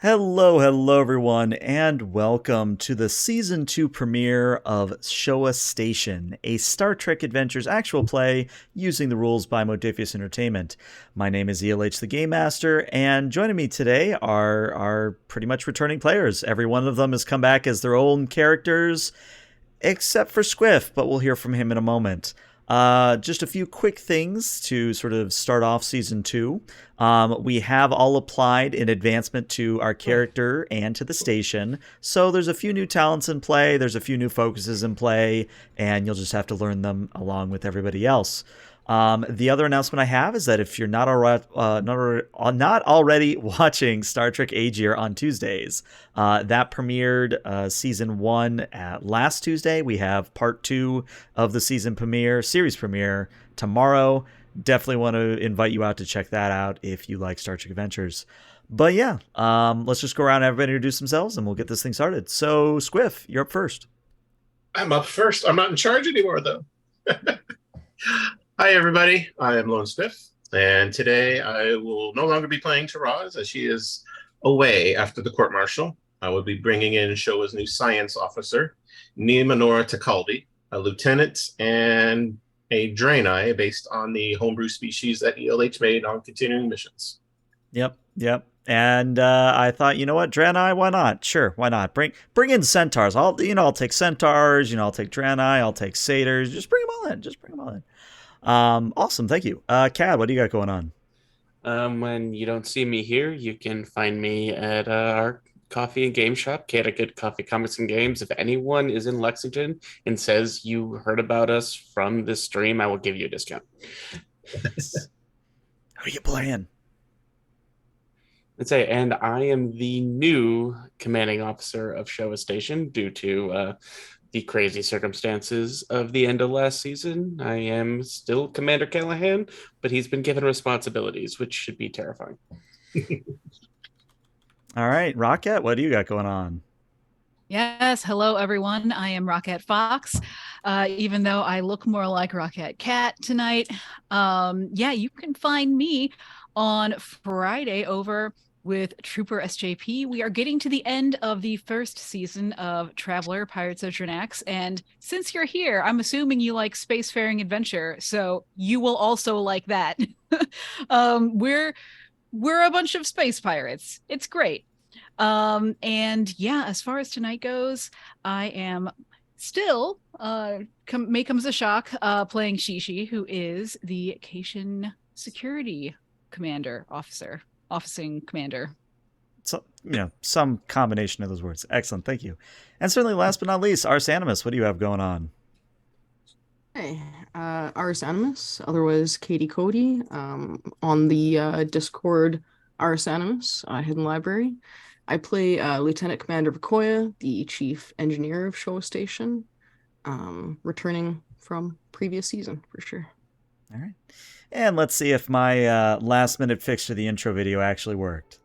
Hello everyone, and welcome to the Season 2 premiere of Showa Station, a Star Trek Adventures actual play using the rules by Modifius Entertainment. My name is ELH the Game Master, and joining me today are pretty much returning players. Every one of them has come back as their own characters, except for Squiff, but we'll hear from him in a moment. Just a few quick things to sort of start off season two. We have all applied in advancement to our character and to the station. So there's a few new talents in play, there's a few new focuses in play, and you'll just have to learn them along with everybody else. The other announcement I have is that if you're not already watching Star Trek Age Year on Tuesdays, that premiered season one last Tuesday. We have part two of the series premiere tomorrow. Definitely want to invite you out to check that out if you like Star Trek Adventures. But yeah, let's just go around and everybody introduce themselves and we'll get this thing started. So, Squiff, you're up first. I'm up first. I'm not in charge anymore, though. Hi, everybody. I am Lone Swift, and today I will no longer be playing Taraz as she is away after the court martial. I will be bringing in Showa's new science officer, Nimanora Takalbi, a lieutenant and a Draenei based on the homebrew species that ELH made on continuing missions. Yep. And I thought, you know what, Draenei, why not? Sure, why not? Bring in centaurs. I'll take centaurs. I'll take Draenei. I'll take satyrs. Just bring them all in. Awesome, thank you. Cad, what do you got going on? When you don't see me here, you can find me at our coffee and game shop, Good Coffee, Comics, and Games. If anyone is in Lexington and says you heard about us from this stream, I will give you a discount. Who are you playing? And I am the new commanding officer of Showa Station due to the crazy circumstances of the end of last season. I am still Commander Callahan, but he's been given responsibilities, which should be terrifying. All right, Rocket, what do you got going on? Yes, hello everyone. I am Rocket Fox. Even though I look more like Rocket Cat tonight, you can find me on Friday over with Trooper SJP. We are getting to the end of the first season of Traveler Pirates of Dranax, and since you're here, I'm assuming you like spacefaring adventure, so you will also like that. We're a bunch of space pirates. It's great. As far as tonight goes, I am still may comes a shock playing Shishi, who is the Cation security officing commander. So, some combination of those words. Excellent, thank you. And certainly last but not least, Ars Animus, what do you have going on? Hey, Ars Animus, otherwise Katie Cody, on the Discord Ars Animus, Hidden Library. I play Lieutenant Commander Vakoya, the Chief Engineer of Showa Station, returning from previous season, for sure. All right. And let's see if my last-minute fix to the intro video actually worked.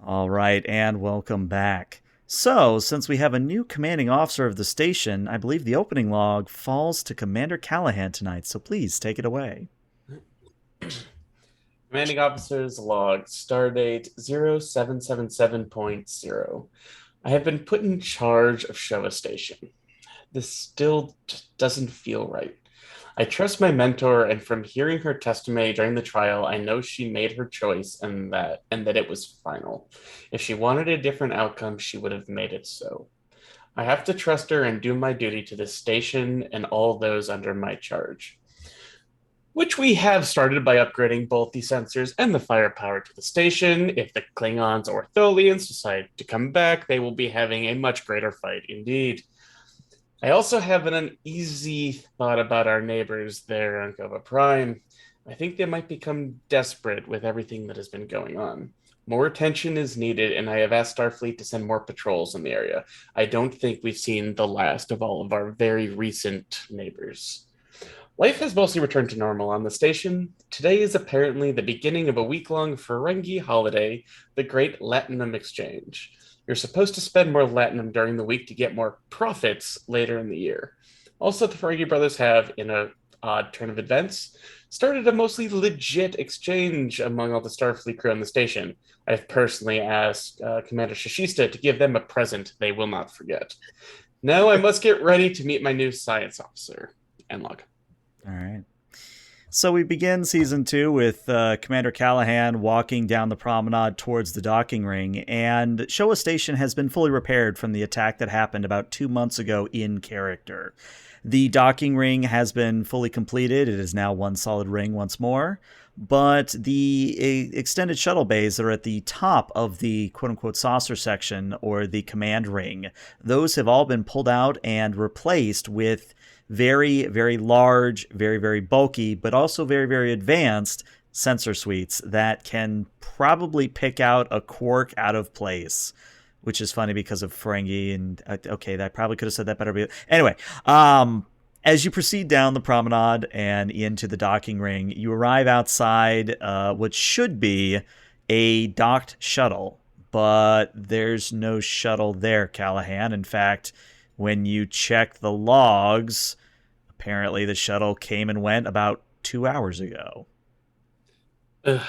All right, and welcome back. So, since we have a new commanding officer of the station, I believe the opening log falls to Commander Callahan tonight, so please take it away. Commanding Officer's Log, Stardate 0777.0. I have been put in charge of Showa Station. This still just doesn't feel right. I trust my mentor, and from hearing her testimony during the trial, I know she made her choice and that it was final. If she wanted a different outcome, she would have made it so. I have to trust her and do my duty to this station and all those under my charge, which we have started by upgrading both the sensors and the firepower to the station. If the Klingons or Tholians decide to come back, they will be having a much greater fight indeed. I also have an uneasy thought about our neighbors there on Kova Prime. I think they might become desperate with everything that has been going on. More attention is needed, and I have asked Starfleet to send more patrols in the area. I don't think we've seen the last of all of our very recent neighbors. Life has mostly returned to normal on the station. Today is apparently the beginning of a week-long Ferengi holiday, the Great Latinum Exchange. You're supposed to spend more Latinum during the week to get more profits later in the year. Also, the Ferengi brothers have, in an odd turn of events, started a mostly legit exchange among all the Starfleet crew on the station. I've personally asked Commander Shishista to give them a present they will not forget. Now I must get ready to meet my new science officer. End log. All right. So we begin season 2 with Commander Callahan walking down the promenade towards the docking ring, and Showa Station has been fully repaired from the attack that happened about 2 months ago in character. The docking ring has been fully completed. It is now one solid ring once more. But the extended shuttle bays that are at the top of the quote-unquote saucer section, or the command ring, those have all been pulled out and replaced with very, very large, very, very bulky, but also very, very advanced sensor suites that can probably pick out a quark out of place, which is funny because of Ferengi. And okay, I probably could have said that better. But anyway, as you proceed down the promenade and into the docking ring, you arrive outside what should be a docked shuttle, but there's no shuttle there, Callahan. In fact, when you check the logs, apparently the shuttle came and went about 2 hours ago. Ugh.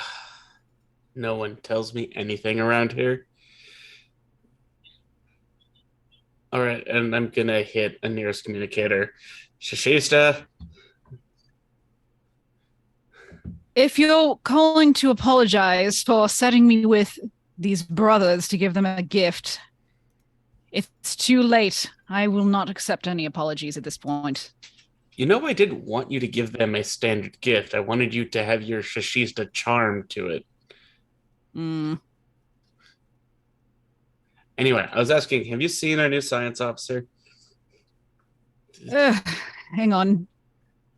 No one tells me anything around here. All right, and I'm gonna hit a nearest communicator. Shishista. If you're calling to apologize for setting me with these brothers to give them a gift, it's too late. I will not accept any apologies at this point. You know, I didn't want you to give them a standard gift. I wanted you to have your Shishista charm to it. Anyway, I was asking, have you seen our new science officer? Hang on.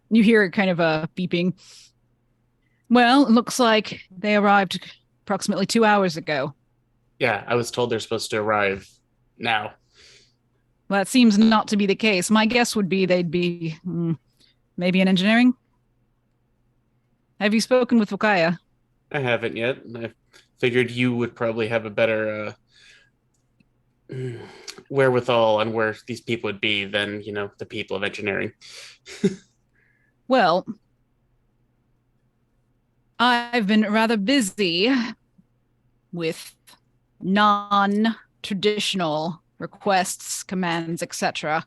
You hear kind of a beeping. Well, it looks like they arrived approximately 2 hours ago. Yeah, I was told they're supposed to arrive now. Well, that seems not to be the case. My guess would be they'd be maybe in engineering. Have you spoken with Fukaya? I haven't yet. I figured you would probably have a better wherewithal on where these people would be than, the people of engineering. Well, I've been rather busy with non-traditional requests, commands, etc.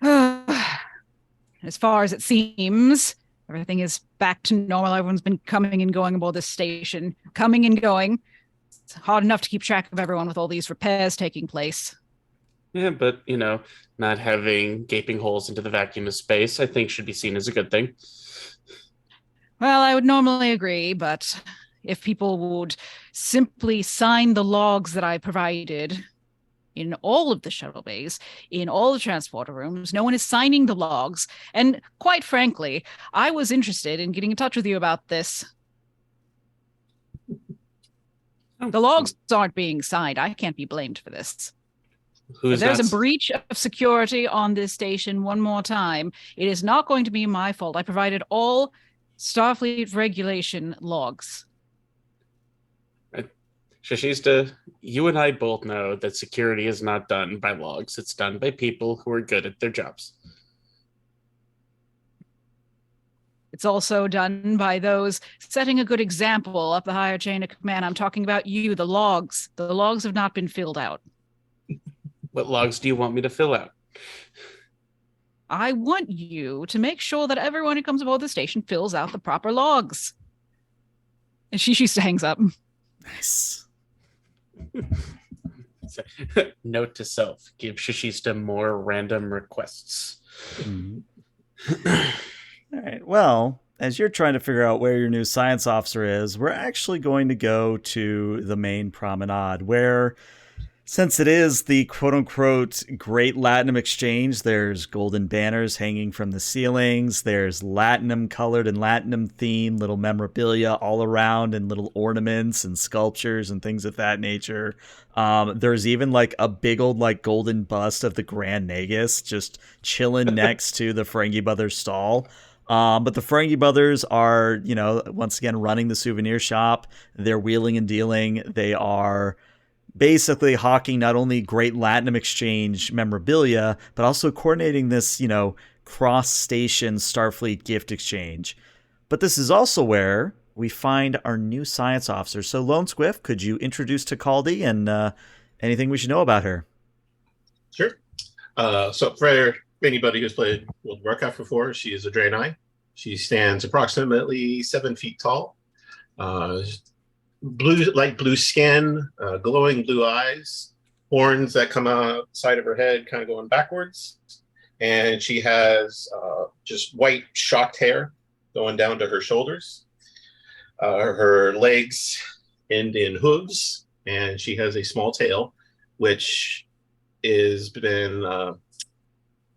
As far as it seems, everything is back to normal. Everyone's been coming and going aboard this station, coming and going. It's hard enough to keep track of everyone with all these repairs taking place. Yeah, but, not having gaping holes into the vacuum of space, I think should be seen as a good thing. Well, I would normally agree, but if people would simply sign the logs that I provided in all of the shuttle bays, in all the transporter rooms, no one is signing the logs. And quite frankly, I was interested in getting in touch with you about this. The logs aren't being signed. I can't be blamed for this. If there's a breach of security on this station one more time, it is not going to be my fault. I provided all Starfleet regulation logs. Shishista, you and I both know that security is not done by logs. It's done by people who are good at their jobs. It's also done by those setting a good example up the higher chain of command. I'm talking about you, the logs. The logs have not been filled out. What logs do you want me to fill out? I want you to make sure that everyone who comes aboard the station fills out the proper logs. And she hangs up. Nice. Note to self: give Shishista more random requests. All right. Well, as you're trying to figure out where your new science officer is, we're actually going to go to the main promenade where, since it is the quote-unquote Great Latinum Exchange, there's golden banners hanging from the ceilings. There's Latinum-colored and Latinum-themed little memorabilia all around and little ornaments and sculptures and things of that nature. There's even like a big old like golden bust of the Grand Nagus just chilling next to the Ferengi Brothers stall. But the Ferengi Brothers are, once again, running the souvenir shop. They're wheeling and dealing. They are basically hawking not only Great Latinum Exchange memorabilia, but also coordinating this, cross-station Starfleet gift exchange. But this is also where we find our new science officer. So, Lone Squiff, could you introduce Takaldi and anything we should know about her? Sure. So for anybody who's played World of Warcraft before, she is a Draenei. She stands approximately 7 feet tall. Light blue skin, glowing blue eyes, horns that come outside of her head, kind of going backwards. And she has just white shocked hair going down to her shoulders. Her legs end in hooves, and she has a small tail, which has been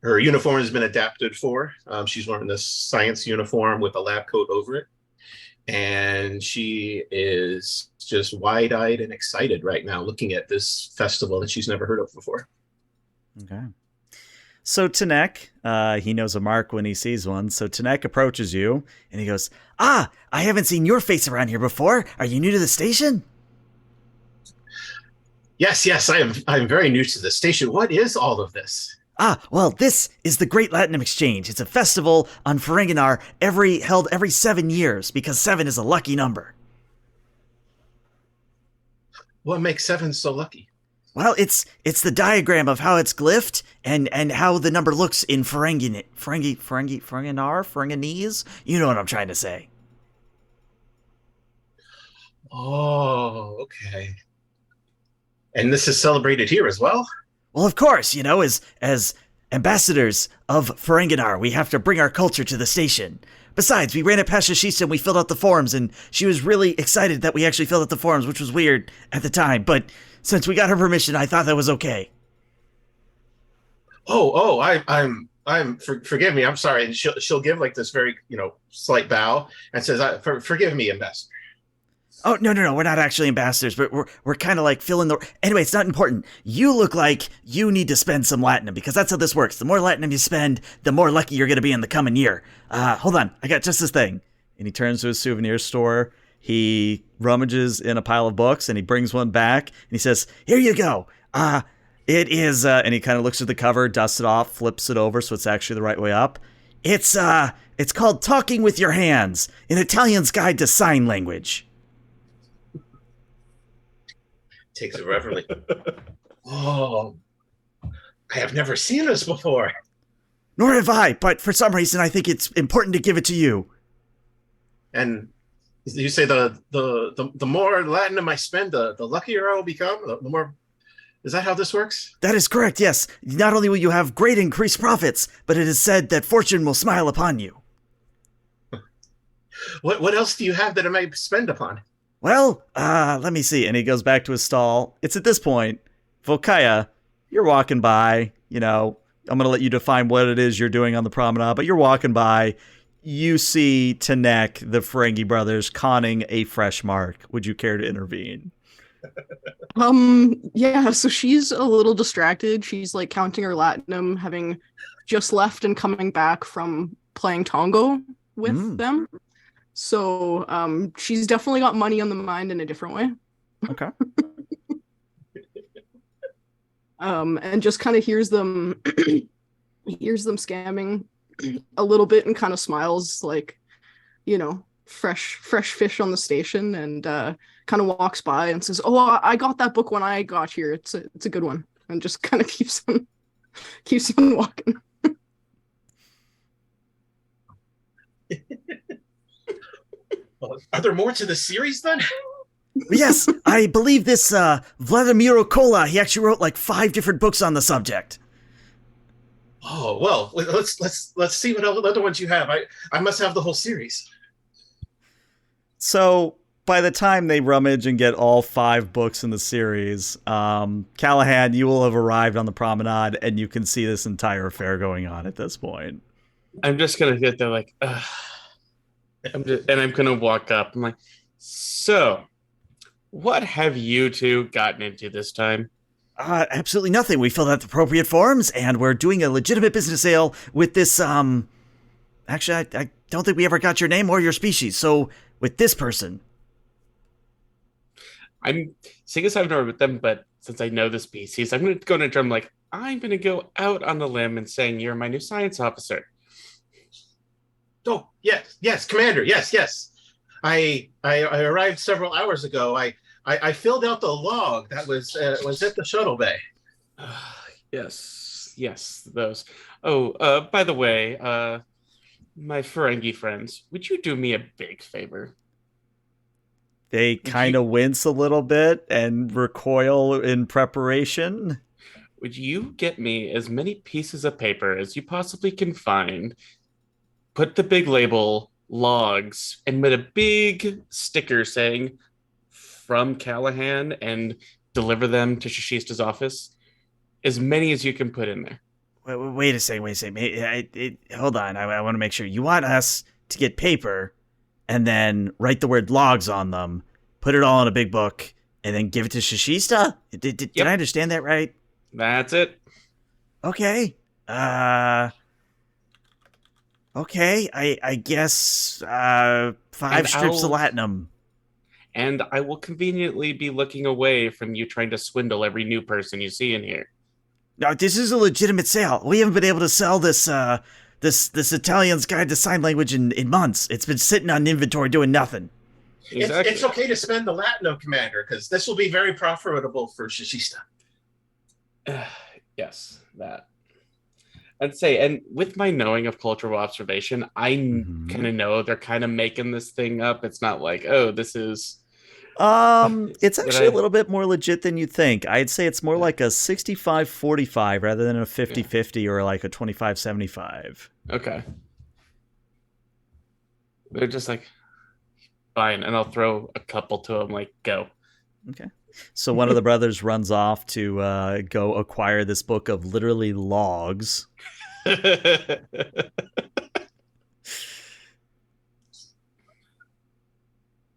her uniform has been adapted for. She's wearing this science uniform with a lab coat over it. And she is just wide-eyed and excited right now looking at this festival that she's never heard of before. Okay. So Tanek, he knows a mark when he sees one. So Tanek approaches you and he goes, I haven't seen your face around here before. Are you new to the station? Yes, I'm very new to the station. What is all of this? Well, this is the Great Latinum Exchange. It's a festival on Ferenginar held every 7 years because 7 is a lucky number. What makes 7 so lucky? Well, it's the diagram of how it's glyphed and how the number looks in Ferenginar, Ferenginese. You know what I'm trying to say. Oh, okay. And this is celebrated here as well? Well, of course, as ambassadors of Ferenginar, we have to bring our culture to the station. Besides, we ran it past Shishista and we filled out the forms, and she was really excited that we actually filled out the forms, which was weird at the time. But since we got her permission, I thought that was okay. Forgive me. I'm sorry. And she'll give like this very, slight bow and says, forgive me, ambassador. Oh, no, we're not actually ambassadors, but we're kind of like filling the... Anyway, it's not important. You look like you need to spend some Latinum, because that's how this works. The more Latinum you spend, the more lucky you're going to be in the coming year. Hold on, I got just this thing. And he turns to his souvenir store, he rummages in a pile of books, and he brings one back, and he says, here you go. It is, and he kind of looks at the cover, dusts it off, flips it over so it's actually the right way up. It's called Talking with Your Hands, an Italian's Guide to Sign Language. Takes it reverently. Oh, I have never seen this before. Nor have I, but for some reason I think it's important to give it to you. And you say the more Latinum I spend, the luckier I will become. The more, is that how this works? That is correct. Yes. Not only will you have great increased profits, but it is said that fortune will smile upon you. What else do you have that I might spend upon? Well, let me see. And he goes back to his stall. It's at this point, Volkaya, you're walking by, I'm going to let you define what it is you're doing on the promenade, but you're walking by. You see Tanek, the Ferengi brothers, conning a fresh mark. Would you care to intervene? Yeah, so she's a little distracted. She's like counting her Latinum, having just left and coming back from playing Tongo with them. So she's definitely got money on the mind in a different way. Okay. And just kind of hears them scamming a little bit and kind of smiles like, fresh fish on the station, and kind of walks by and says, "Oh, I got that book when I got here. It's a good one," and just kind of keeps on walking. Well, are there more to the series then? Yes, I believe this Vladimir Okola, he actually wrote like 5 different books on the subject. Oh well, let's see what other ones you have. I must have the whole series. So by the time they rummage and get all 5 books in the series, Callahan, you will have arrived on the promenade, and you can see this entire affair going on at this point. I'm just gonna get there like, I'm gonna walk up. I'm like, so, what have you two gotten into this time? Absolutely nothing. We filled out the appropriate forms, and we're doing a legitimate business sale with this, Actually, I don't think we ever got your name or your species, so with this person. I'm seeing as I've never met them, but since I know the species, I'm going to go into drum like, I'm going to go out on the limb and saying you're my new science officer. Oh, yes, Commander, yes. I arrived several hours ago. I filled out the log that was at the shuttle bay. Yes, those. Oh, by the way, my Ferengi friends, would you do me a big favor? They kind of wince a little bit and recoil in preparation. Would you get me as many pieces of paper as you possibly can find, put the big label, logs, and with a big sticker saying, from Callahan, and deliver them to Shishista's office? As many as you can put in there. Wait a second. Hold on. I want to make sure. You want us to get paper and then write the word logs on them, put it all in a big book, and then give it to Shishista? Did I understand that right? That's it. Okay. Okay. I guess 5 strips of latinum. And I will conveniently be looking away from you trying to swindle every new person you see in here. No, this is a legitimate sale. We haven't been able to sell this this Italian's Guide to Sign Language in months. It's been sitting on inventory doing nothing. Exactly. It's okay to spend the Latinum, Commander, because this will be very profitable for Shishista. Yes, that. I'd say, and with my knowing of cultural observation, I kind of know they're kind of making this thing up. It's not like, oh, this is... It's actually a little bit more legit than you'd think. I'd say it's more like a 65-45 rather than a 50-50 or like a 25-75. Okay. They're just like, fine, and I'll throw a couple to them, like, go. Okay. So one of the brothers runs off to go acquire this book of literally logs.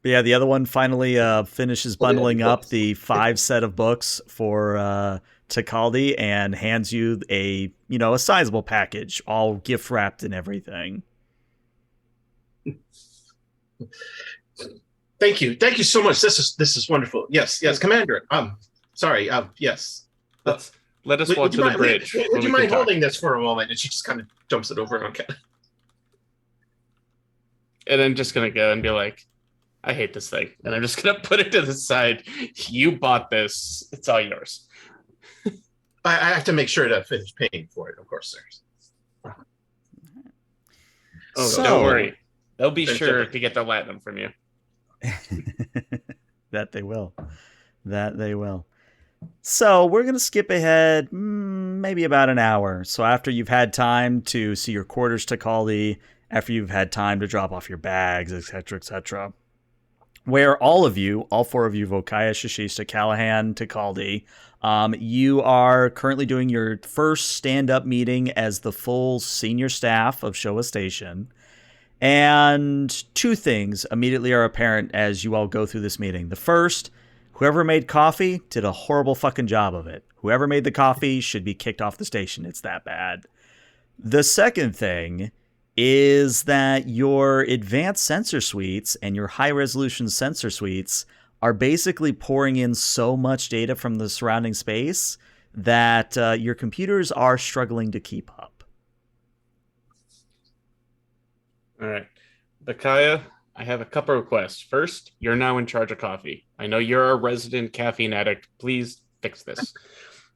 But yeah, the other one finally finishes bundling up the 5 set of books for Takaldi and hands you a sizable package, all gift wrapped and everything. Thank you so much. This is wonderful. Yes, Commander. Sorry. Yes. Let us walk to the bridge. Would you mind holding this for a moment? And she just kind of jumps it over. Okay. And I'm just gonna go and be like, I hate this thing, and I'm just gonna put it to the side. You bought this; it's all yours. I have to make sure to finish paying for it, of course, sir. Oh, don't worry; they'll be sure to get the latinum from you. That they will. So we're going to skip ahead maybe about an hour. So after you've had time to see your quarters to Caldi, after you've had time to drop off your bags, etc., where all 4 of you, Vokaya, Shishista, Callahan, Takaldi, you are currently doing your first stand-up meeting as the full senior staff of Showa Station. And 2 things immediately are apparent as you all go through this meeting. The first, whoever made coffee did a horrible fucking job of it. Whoever made the coffee should be kicked off the station. It's that bad. The second thing is that your advanced sensor suites and your high-resolution sensor suites are basically pouring in so much data from the surrounding space that your computers are struggling to keep up. All right. Akaya, I have a couple requests. First, you're now in charge of coffee. I know you're a resident caffeine addict. Please fix this.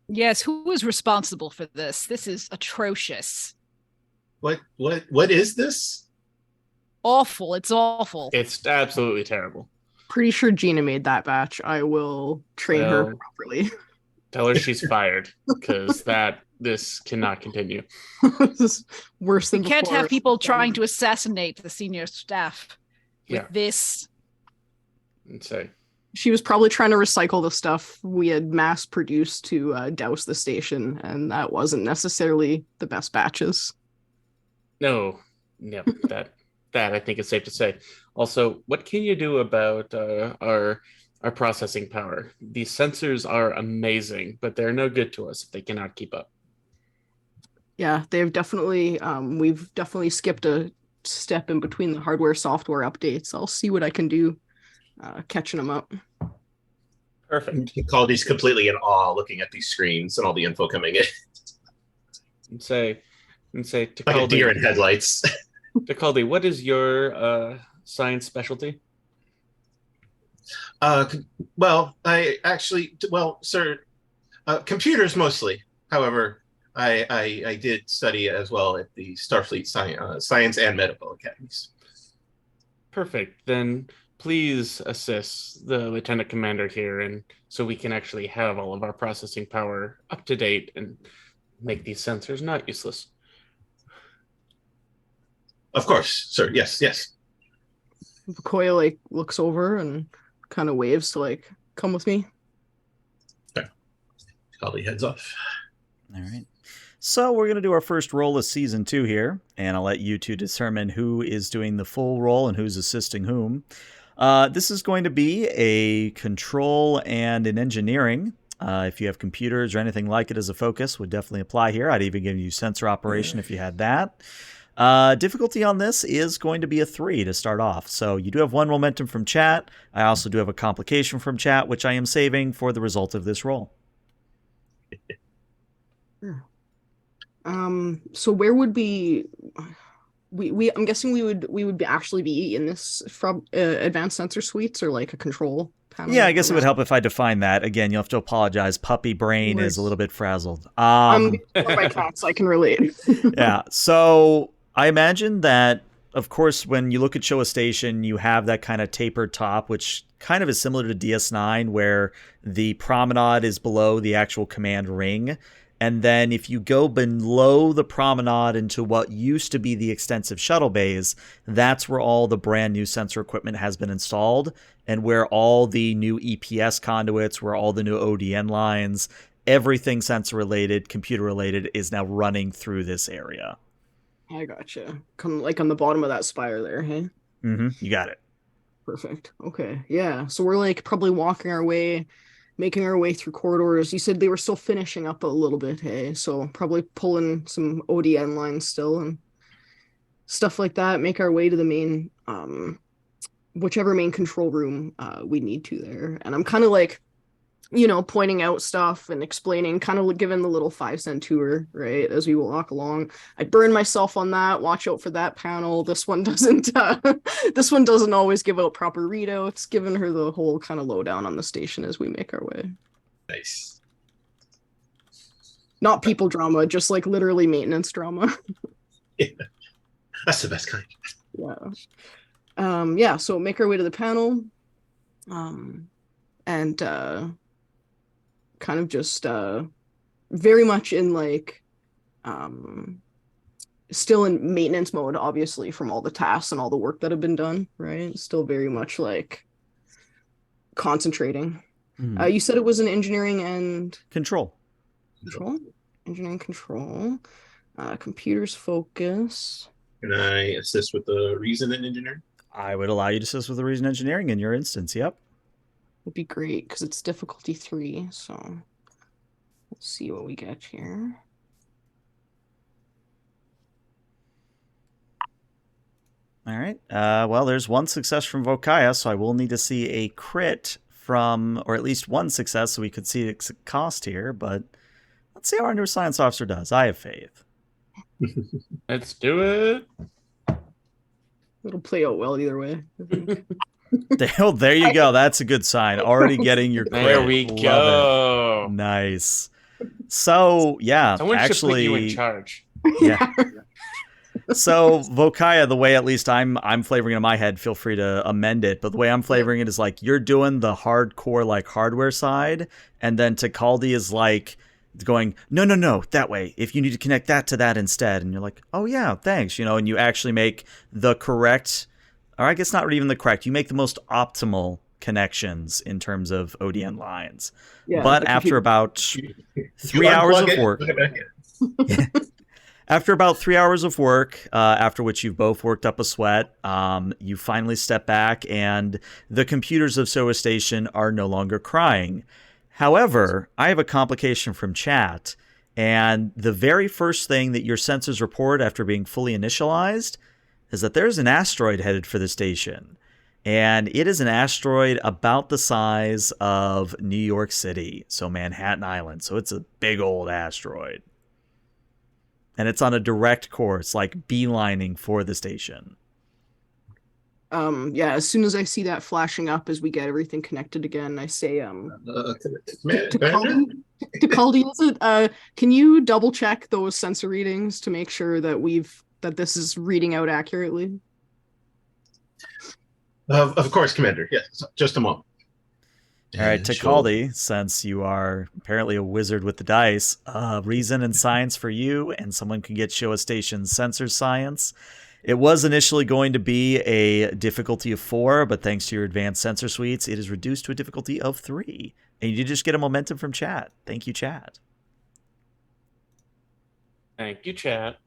Yes, who is responsible for this? This is atrocious. What is this? Awful. It's awful. It's absolutely terrible. Pretty sure Gina made that batch. I will train her Well- properly. Tell her she's fired because this cannot continue. This is worse We than can't before. have people trying to assassinate the senior staff with Yeah. this. And say, She was probably trying to recycle the stuff we had mass produced to douse the station, and that wasn't necessarily the best batches. no, that I think is safe to say. Also, what can you do about our processing power? These sensors are amazing, but they're no good to us if they cannot keep up. Yeah, they've definitely we've definitely skipped a step in between the hardware software updates. I'll see what I can do catching them up. Perfect. Caldy's completely in awe looking at these screens and all the info coming in. And say Like a deer in Takaldi, headlights. Takaldi, what is your science specialty? Well, sir, computers mostly. However, I did study as well at the Starfleet Science and Medical Academies. Perfect. Then please assist the lieutenant commander here, and so we can actually have all of our processing power up to date and make these sensors not useless. Of course, sir. Yes. Vakoya like looks over and kind of waves to like come with me. Caldy heads off. All right. So we're going to do our first roll of season 2 here, and I'll let you two determine who is doing the full roll and who's assisting whom. This is going to be a control and an engineering. If you have computers or anything like it as a focus, would definitely apply here. I'd even give you sensor operation if you had that. Difficulty on this is going to be a 3 to start off. So you do have 1 momentum from chat. I also do have a complication from chat, which I am saving for the result of this roll. So where would be we I'm guessing we would actually be in this from advanced sensor suites or like a control panel? Yeah, I guess it would help if I define that. Again, you'll have to apologize. Puppy brain is a little bit frazzled. I'm my cats, I can relate. Yeah, so I imagine that, of course, when you look at Showa Station, you have that kind of tapered top, which kind of is similar to DS9, where the promenade is below the actual command ring. And then if you go below the promenade into what used to be the extensive shuttle bays, that's where all the brand new sensor equipment has been installed, and where all the new EPS conduits, where all the new ODN lines, everything sensor related, computer related is now running through this area. I gotcha. Come like on the bottom of that spire there, hey? You got it. Perfect. Okay. Yeah. So we're like probably making our way through corridors. You said they were still finishing up a little bit, hey? So probably pulling some ODN lines still and stuff like that. Make our way to the main, whichever main control room we need to there. And I'm kind of like, pointing out stuff and explaining, kind of giving the little 5-cent tour, right, as we walk along. I burn myself on that. Watch out for that panel. This one doesn't. This one doesn't always give out proper readouts. Giving her the whole kind of lowdown on the station as we make our way. Nice. Not people drama, just like literally maintenance drama. Yeah. That's the best kind. Yeah. Yeah. So make our way to the panel. And kind of just very much in like still in maintenance mode, obviously, from all the tasks and all the work that have been done, right? Still very much like concentrating. You said it was an engineering and Control. engineering control, computers focus. Can I assist with the reason and engineering? I would allow you to assist with the reason engineering in your instance. Yep. Would be great because it's difficulty 3. So let's see what we get here. All right. Well, there's 1 success from Vokaya, so I will need to see a crit from, or at least 1 success, so we could see its cost here. But let's see how our new science officer does. I have faith. Let's do it. It'll play out well either way. There you go. That's a good sign. Already getting your crit. There we Love go. it. Nice. So yeah, Someone should put you in actually, charge. yeah. So Vokaya, the way at least I'm flavoring it in my head, feel free to amend it, but the way I'm flavoring it is like you're doing the hardcore like hardware side, and then Takaldi is like going, no, that way. If you need to connect that to that instead, and you're like, oh yeah, thanks, and you actually make the correct, or I guess not even the correct, you make the most optimal connections in terms of ODN lines. Yeah, but after about You 3 hours unplug of it, work, plug it back in. after about 3 hours of work, after which you've both worked up a sweat, you finally step back, and the computers of Showa Station are no longer crying. However, I have a complication from chat, and the very first thing that your sensors report after being fully initialized is that there's an asteroid headed for the station. And it is an asteroid about the size of New York City, so Manhattan Island. So it's a big old asteroid. And it's on a direct course, like beelining for the station. Yeah, as soon as I see that flashing up as we get everything connected again, I say to Caldy, is it can you double check those sensor readings to make sure that this is reading out accurately? Of course, Commander. Yes, just a moment. All right, And Takaldi, since you are apparently a wizard with the dice, reason and science for you, and someone can get Showa Station's sensor science. It was initially going to be a difficulty of 4, but thanks to your advanced sensor suites, it is reduced to a difficulty of 3. And you did just get a momentum from chat. Thank you, chat. Thank you, chat.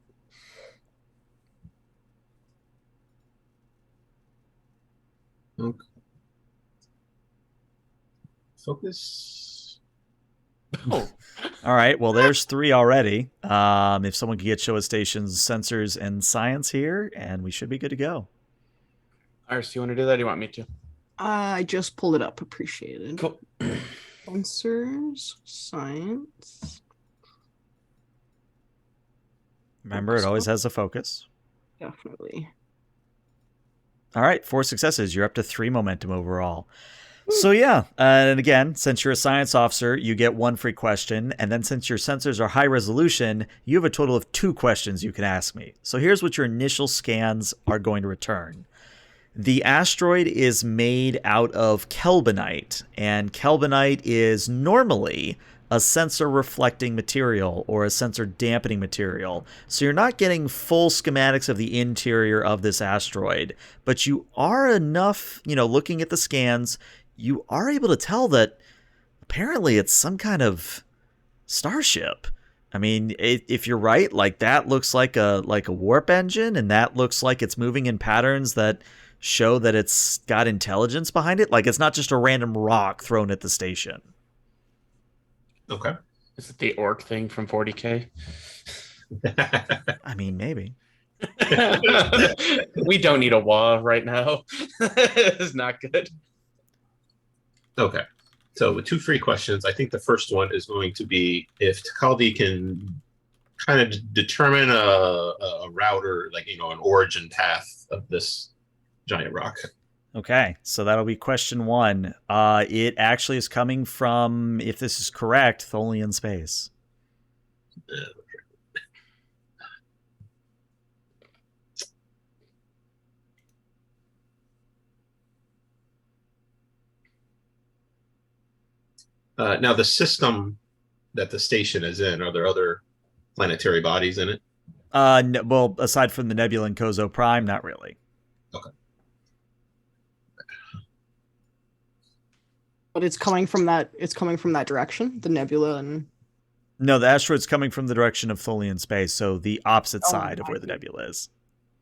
Okay. Focus. Oh, All right, well, there's 3 already. If someone could get Showa Station's sensors and science here, and we should be good to go. Iris, do you want to do that? Or do you want me to? I just pulled it up. Appreciated. Cool. Sensors, science. Remember, it always has a focus. Definitely. All right, 4 successes. You're up to 3 momentum overall. So yeah, and again, since you're a science officer, you get 1 free question, and then since your sensors are high resolution, you have a total of 2 questions you can ask me. So here's what your initial scans are going to return. The asteroid is made out of kelbonite, and kelbonite is normally a sensor reflecting material or a sensor dampening material. So you're not getting full schematics of the interior of this asteroid, but you are enough, looking at the scans, you are able to tell that apparently it's some kind of starship. I mean, if you're right, like that looks like a warp engine, and that looks like it's moving in patterns that show that it's got intelligence behind it. Like it's not just a random rock thrown at the station. Okay. Is it the orc thing from 40K? I mean, maybe. We don't need a wah right now. It's not good. Okay. So with 2 free questions, I think the first one is going to be if Takaldi can kind of determine a route or an origin path of this giant rock. Okay, so that'll be question 1. It actually is coming from, if this is correct, Tholian space. Now, the system that the station is in, are there other planetary bodies in it? No, well, aside from the Nebula and Kozo Prime, not really. Okay. But it's coming from that direction, the nebula. And No, the asteroid's coming from the direction of Tholian space, so the opposite side of where the nebula is.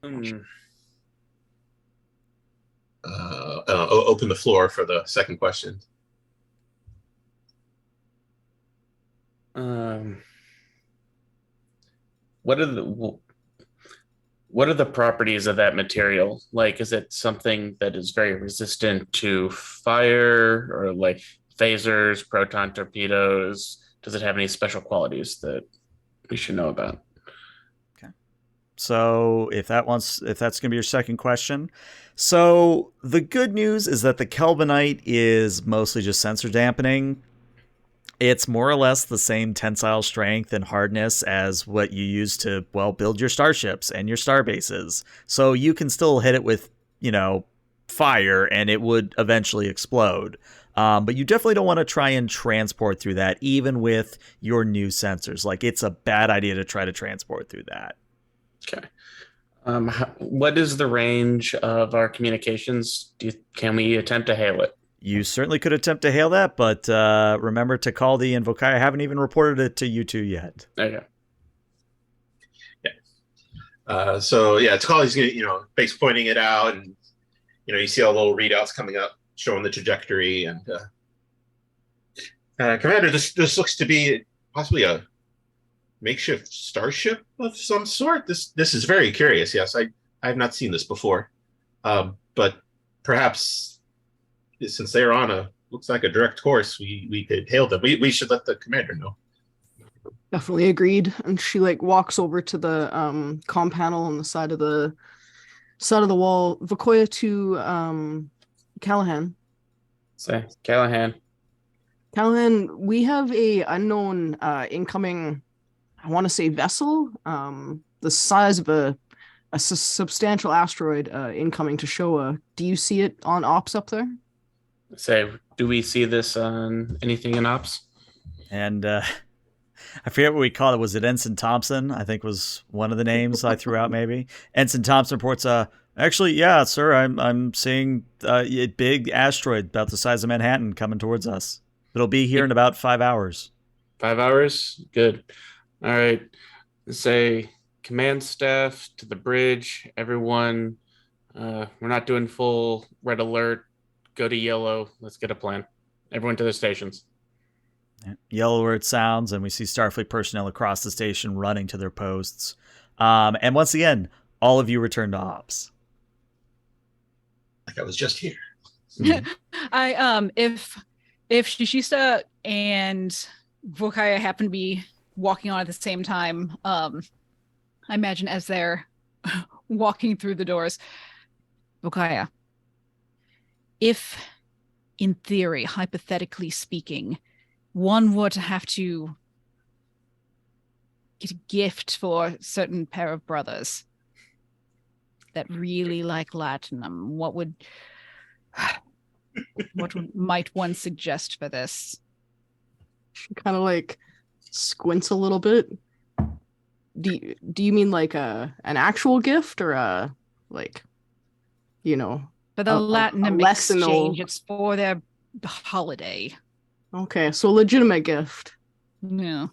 Open the floor for the second question. What are the properties of that material? Like, is it something that is very resistant to fire, or like phasers, proton torpedoes? Does it have any special qualities that we should know about? Okay. So if that's going to be your second question. So the good news is that the Kelvinite is mostly just sensor dampening. It's more or less the same tensile strength and hardness as what you use to, well, build your starships and your star bases. So you can still hit it with, fire and it would eventually explode. But you definitely don't want to try and transport through that, even with your new sensors. Like, it's a bad idea to try to transport through that. Okay. What is the range of our communications? Can we attempt to hail it? You certainly could attempt to hail that, but remember to call the Invokai. I haven't even reported it to you two yet. Okay. Yeah. Takali's base pointing it out, and you see all the little readouts coming up, showing the trajectory. And Commander, this looks to be possibly a makeshift starship of some sort. This is very curious. Yes, I have not seen this before, but perhaps since they're on looks like a direct course, we could hail them. We should let the commander know. Definitely agreed. And she walks over to the comm panel on the side of the wall. Vokoya to Callahan. Say, Callahan, we have a unknown incoming, I want to say, vessel, the size of a substantial asteroid incoming to Showa. Do you see it on ops up there? Say, do we see this on anything in ops? And I forget what we called it. Was it Ensign Thompson? I think was one of the names I threw out. Maybe Ensign Thompson reports. Actually, yeah, sir. I'm seeing a big asteroid about the size of Manhattan coming towards us. It'll be here in about 5 hours. 5 hours? Good. All right. Say, command staff to the bridge. Everyone, we're not doing full red alert. Go to yellow. Let's get a plan. Everyone to their stations. Yellow alert sounds, and we see Starfleet personnel across the station running to their posts. And once again, all of you return to ops. Like I was just here. If Shishista and Vokaya happen to be walking on at the same time, I imagine as they're walking through the doors, Vokaya, if, in theory, hypothetically speaking, one were to have to get a gift for a certain pair of brothers that really like Latinum, what might one suggest for this? She kind of squints a little bit. Do you mean an actual gift or for the Latinum exchange? It's for their holiday. Okay, so legitimate gift. No,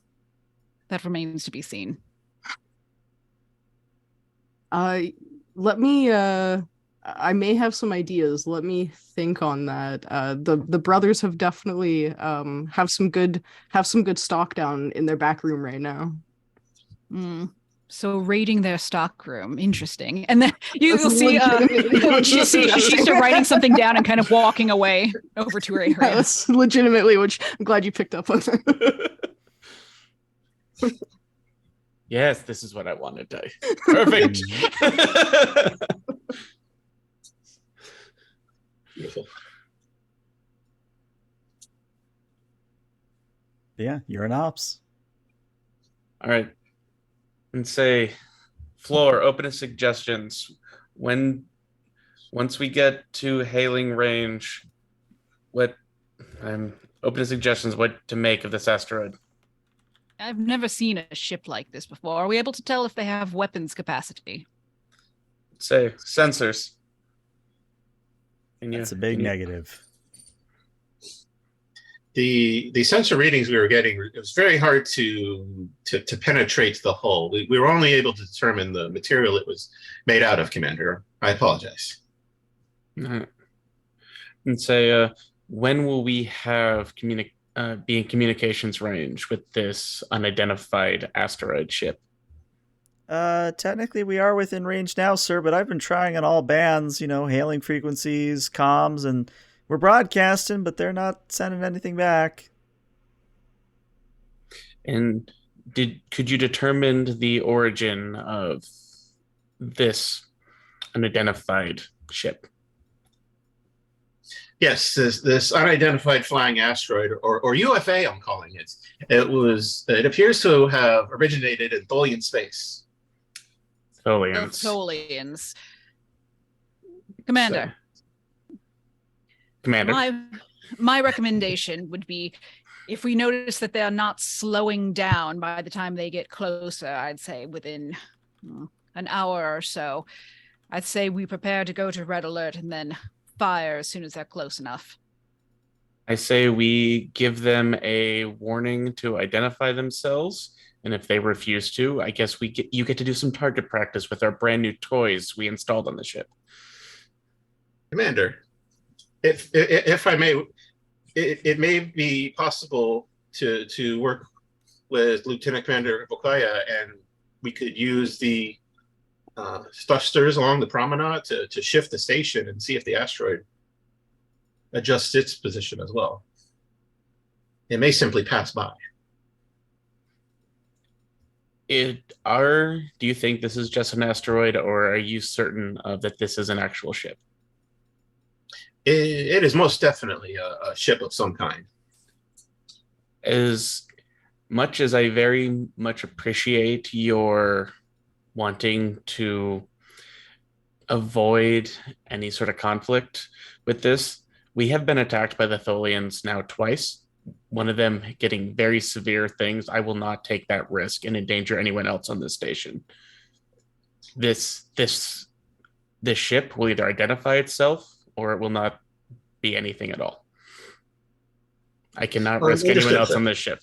that remains to be seen. Let me. I may have some ideas. Let me think on that. The brothers have definitely have some good stock down in their back room right now. So raiding their stock room, interesting. And then you'll see Shishista writing something down and kind of walking away over to her area. That's legitimately, which I'm glad you picked up on that. Yes, this is what I wanted to. Perfect. Beautiful. Yeah, you're in ops. All right. And say, Floor, open to suggestions. Once we get to hailing range, I'm open to suggestions what to make of this asteroid. I've never seen a ship like this before. Are we able to tell if they have weapons capacity? Say, sensors. That's a big negative. The sensor readings we were getting, it was very hard to penetrate the hull. We were only able to determine the material it was made out of, Commander. I apologize. And say, when will we have be in communications range with this unidentified asteroid ship? Technically we are within range now, sir, but I've been trying on all bands, hailing frequencies, comms, and we're broadcasting, but they're not sending anything back. And could you determine the origin of this unidentified ship? Yes, this unidentified flying asteroid, or UFA, I'm calling it. It appears to have originated in Tholian space. Tholians. Tholians. Commander. Commander. My recommendation would be, if we notice that they're not slowing down by the time they get closer, I'd say within an hour or so, I'd say we prepare to go to red alert and then fire as soon as they're close enough. I say we give them a warning to identify themselves, and if they refuse to, I guess you get to do some target practice with our brand new toys we installed on the ship. Commander, if I may, it may be possible to work with Lieutenant Commander Bokaya, and we could use the thrusters along the promenade to shift the station and see if the asteroid adjusts its position as well. It may simply pass by. Do you think this is just an asteroid, or are you certain that this is an actual ship? It is most definitely a ship of some kind. As much as I very much appreciate your wanting to avoid any sort of conflict with this, we have been attacked by the Tholians now twice. One of them getting very severe things. I will not take that risk and endanger anyone else on this station. This ship will either identify itself or it will not be anything at all. I cannot risk anyone else on this ship,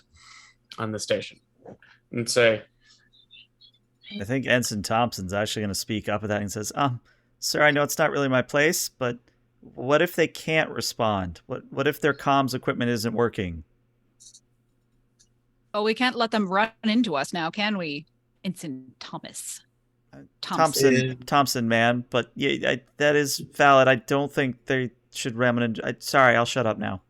on the station. And say, I think Ensign Thompson's actually going to speak up at that and says, sir, I know it's not really my place, but what if they can't respond? What if their comms equipment isn't working? Oh, we can't let them run into us now, can we? Ensign Thompson, man. But yeah, that is valid. I don't think they should ram it into... Sorry, I'll shut up now.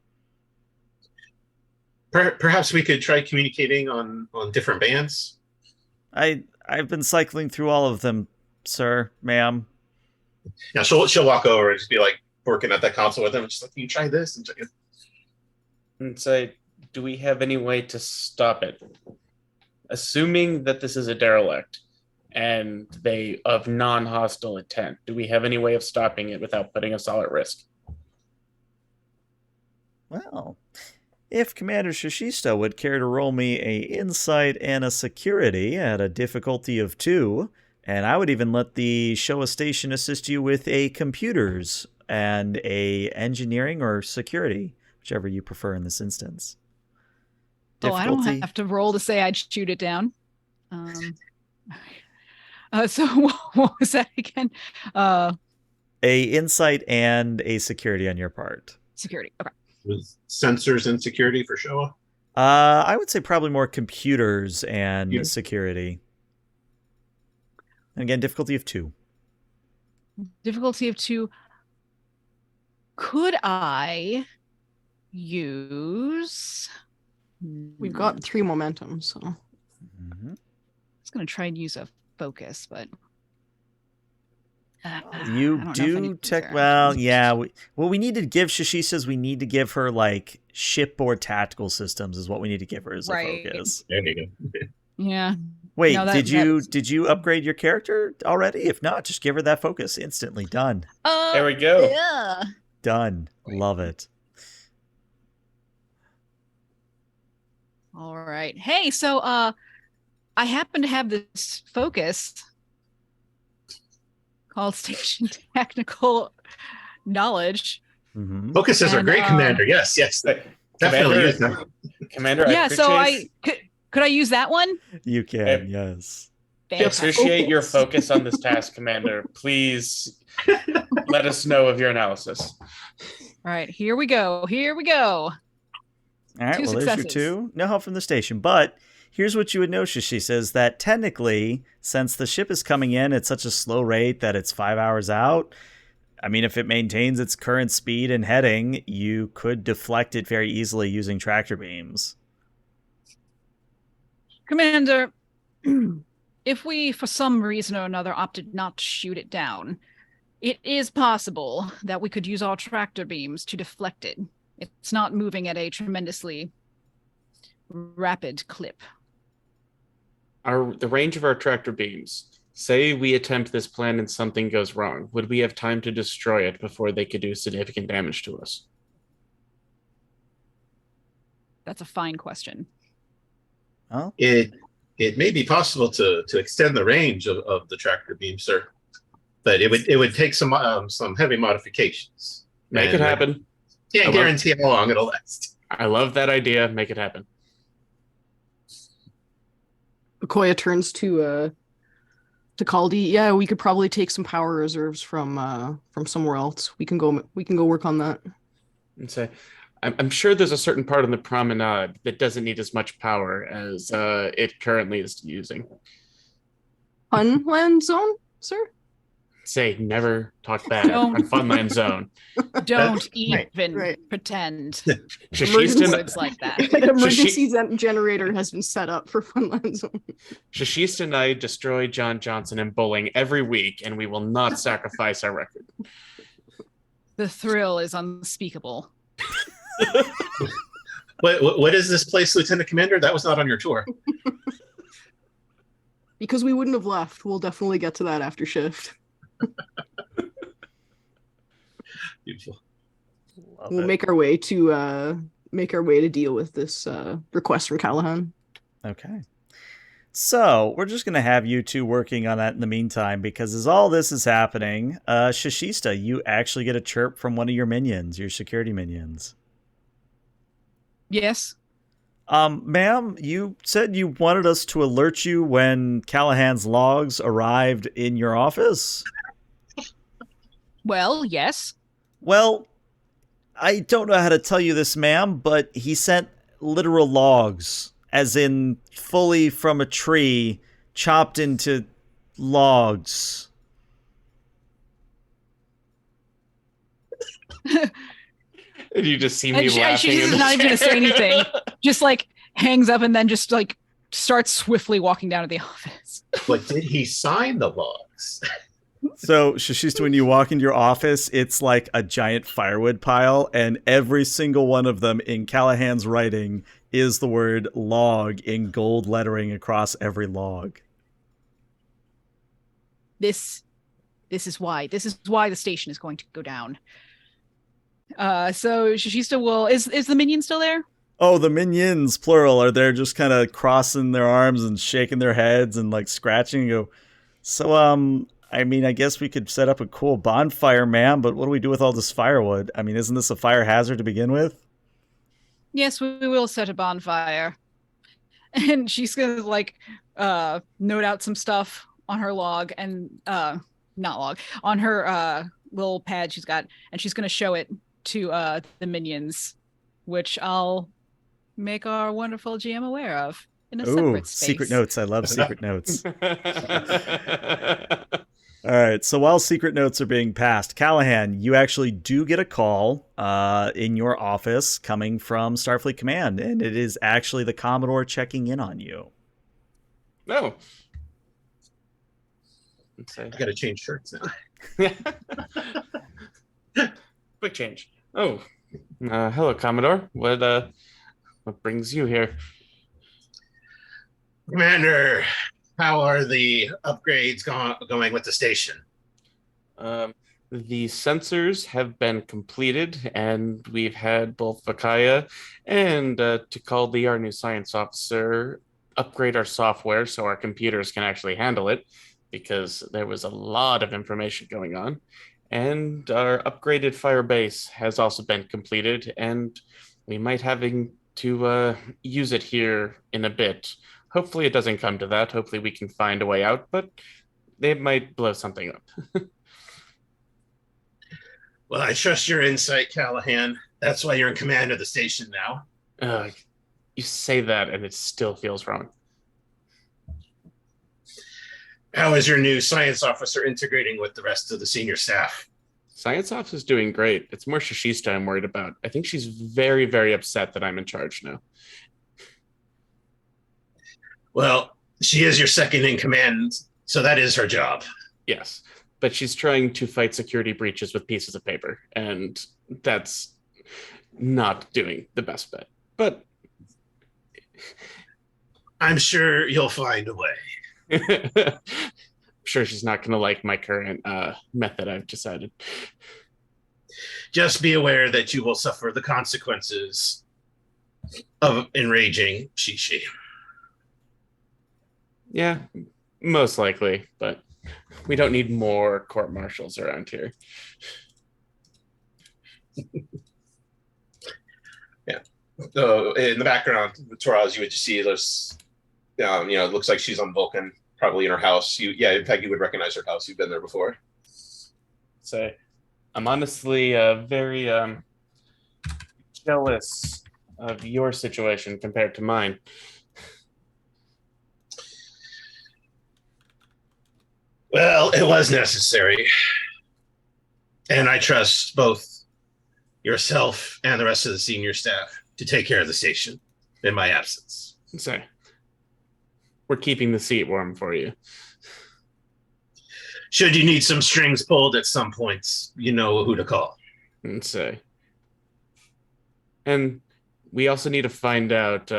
Perhaps we could try communicating on different bands. I've been cycling through all of them, sir, ma'am. Yeah, she'll walk over and just be like working at that console with him, and just like, you try this and try it. And say, do we have any way to stop it? Assuming that this is a derelict and they of non-hostile intent, do we have any way of stopping it without putting us all at risk? Well, if Commander Shishisto would care to roll me a insight and a security at a difficulty of 2, and I would even let the Showa Station assist you with a computers and a engineering or security, whichever you prefer in this instance. Difficulty. Oh, I don't have to roll to say I'd shoot it down. So what was that again? A insight and a security on your part. Security, okay. With sensors and security for Showa? I would say probably more computers and security. And again, difficulty of 2. Difficulty of 2. Could I use... We've got 3 momentum, so... I was going to try and use a focus, but... You do tech well, yeah. We need to give Shishi says we need to give her like shipboard tactical systems is what we need to give her as a focus. There you go. Yeah. Wait, no, did you upgrade your character already? If not, just give her that focus instantly. Done. There we go. Yeah. Done. Love it. All right. Hey, so I happen to have this focus called Station Technical Knowledge. Mm-hmm. Focuses are great, Commander. Yes. Definitely use them. Commander, yeah, could I use that one? You can, yes. I appreciate your focus on this task, Commander. Please let us know of your analysis. All right, here we go. All right, well, there's your 2. No help from the station, but here's what you would know, Shishi says, that technically, since the ship is coming in at such a slow rate that it's 5 hours out, I mean, if it maintains its current speed and heading, you could deflect it very easily using tractor beams. Commander, if we, for some reason or another, opted not to shoot it down, it is possible that we could use our tractor beams to deflect it. It's not moving at a tremendously rapid clip. The range of our tractor beams, say we attempt this plan and something goes wrong, would we have time to destroy it before they could do significant damage to us? That's a fine question. Oh, It may be possible to extend the range of the tractor beam, sir, but it would take some heavy modifications. Make it happen. Can't guarantee how long it'll last. I love that idea. Make it happen. Okoya turns to Caldi. Yeah, we could probably take some power reserves from somewhere else. We can go work on that. And say, I'm sure there's a certain part on the promenade that doesn't need as much power as it currently is using. Funland zone, sir? Say, never talk bad on Funland Zone. Don't even pretend Shashista, words like that. An emergency generator has been set up for Funland Zone. Shashista and I destroy John Johnson in bowling every week, and we will not sacrifice our record. The thrill is unspeakable. What is this place, Lieutenant Commander? That was not on your tour. Because we wouldn't have left. We'll definitely get to that after shift. Beautiful. We'll make our way to deal with this request from Callahan. okay. So we're just going to have you two working on that in the meantime, because as all this is happening, Shashista, you actually get a chirp from one of your minions, your security minions. Yes. Ma'am, you said you wanted us to alert you when Callahan's logs arrived in your office? Well, yes. Well, I don't know how to tell you this, ma'am, but he sent literal logs, as in fully from a tree, chopped into logs. And you just see me laughing. She's not even going to say anything. Just like hangs up and then just like starts swiftly walking down to the office. But did he sign the logs? So, Shashista, when you walk into your office, it's like a giant firewood pile, and every single one of them in Callahan's writing is the word log in gold lettering across every log. This is why the station is going to go down. So Shashista will is the minion still there? Oh, the minions, plural, are there just kind of crossing their arms and shaking their heads and like scratching and go, so, I mean, I guess we could set up a cool bonfire, ma'am, but what do we do with all this firewood? I mean, isn't this a fire hazard to begin with? Yes, we will set a bonfire. And she's gonna like note out some stuff on her log and not log, on her little pad she's got, and she's gonna show it to the minions, which I'll make our wonderful GM aware of in a separate space. Secret notes. I love secret notes. All right, so while secret notes are being passed, Callahan, you actually do get a call in your office coming from Starfleet Command, and it is actually the Commodore checking in on you. No. I gotta change shirts now. Quick change. Oh, hello, Commodore. What brings you here? Commander, how are the upgrades going with the station? The sensors have been completed, and we've had both Vakaya and Tikaldi, our new science officer, upgrade our software so our computers can actually handle it, because there was a lot of information going on. And our upgraded fire base has also been completed, and we might having to use it here in a bit. Hopefully it doesn't come to that. Hopefully we can find a way out, but they might blow something up. Well, I trust your insight, Callahan. That's why you're in command of the station now. You say that and it still feels wrong. How is your new science officer integrating with the rest of the senior staff? Science officer is doing great. It's more Shashista I'm worried about. I think she's very, very upset that I'm in charge now. Well, She is your second in command, so that is her job. Yes, but she's trying to fight security breaches with pieces of paper, and that's not doing the best bet. But I'm sure you'll find a way. I'm sure she's not going to like my current method I've decided. Just be aware that you will suffer the consequences of enraging Shishi. Yeah, most likely, but we don't need more court martials around here. Yeah. So in the background, Toraz, you would just see there's, it looks like she's on Vulcan, probably in her house. In fact, you would recognize her house. You've been there before. So I'm honestly very jealous of your situation compared to mine. Well, it was necessary. And I trust both yourself and the rest of the senior staff to take care of the station in my absence. So we're keeping the seat warm for you. Should you need some strings pulled at some points, you know who to call. And we also need to find out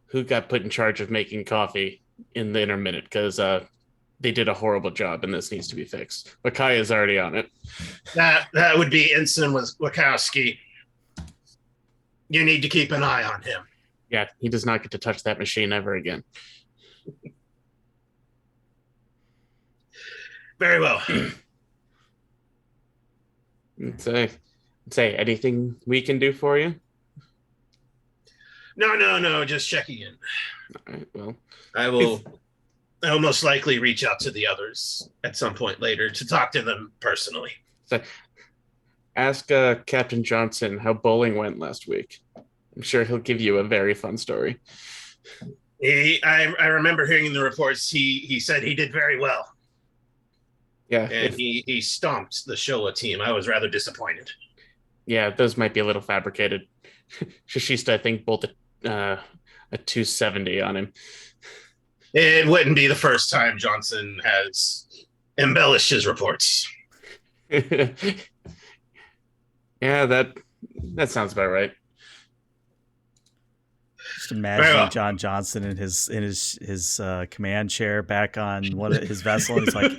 who got put in charge of making coffee in the intermittent, because they did a horrible job and this needs to be fixed. Wakaya is already on it. That would be Ensign Wachowski. You need to keep an eye on him. Yeah, he does not get to touch that machine ever again. Very well. Say anything we can do for you? No, just checking in. All right, well, I will most likely reach out to the others at some point later to talk to them personally. So ask Captain Johnson how bowling went last week. I'm sure he'll give you a very fun story. I remember hearing the reports. He said he did very well. Yeah, and he stomped the Showa team. I was rather disappointed. Yeah, those might be a little fabricated. Shishista, I think, bolted a 270 on him. It wouldn't be the first time Johnson has embellished his reports. Yeah, that sounds about right. Just imagine John Johnson in his command chair back on one of his vessel, and he's like,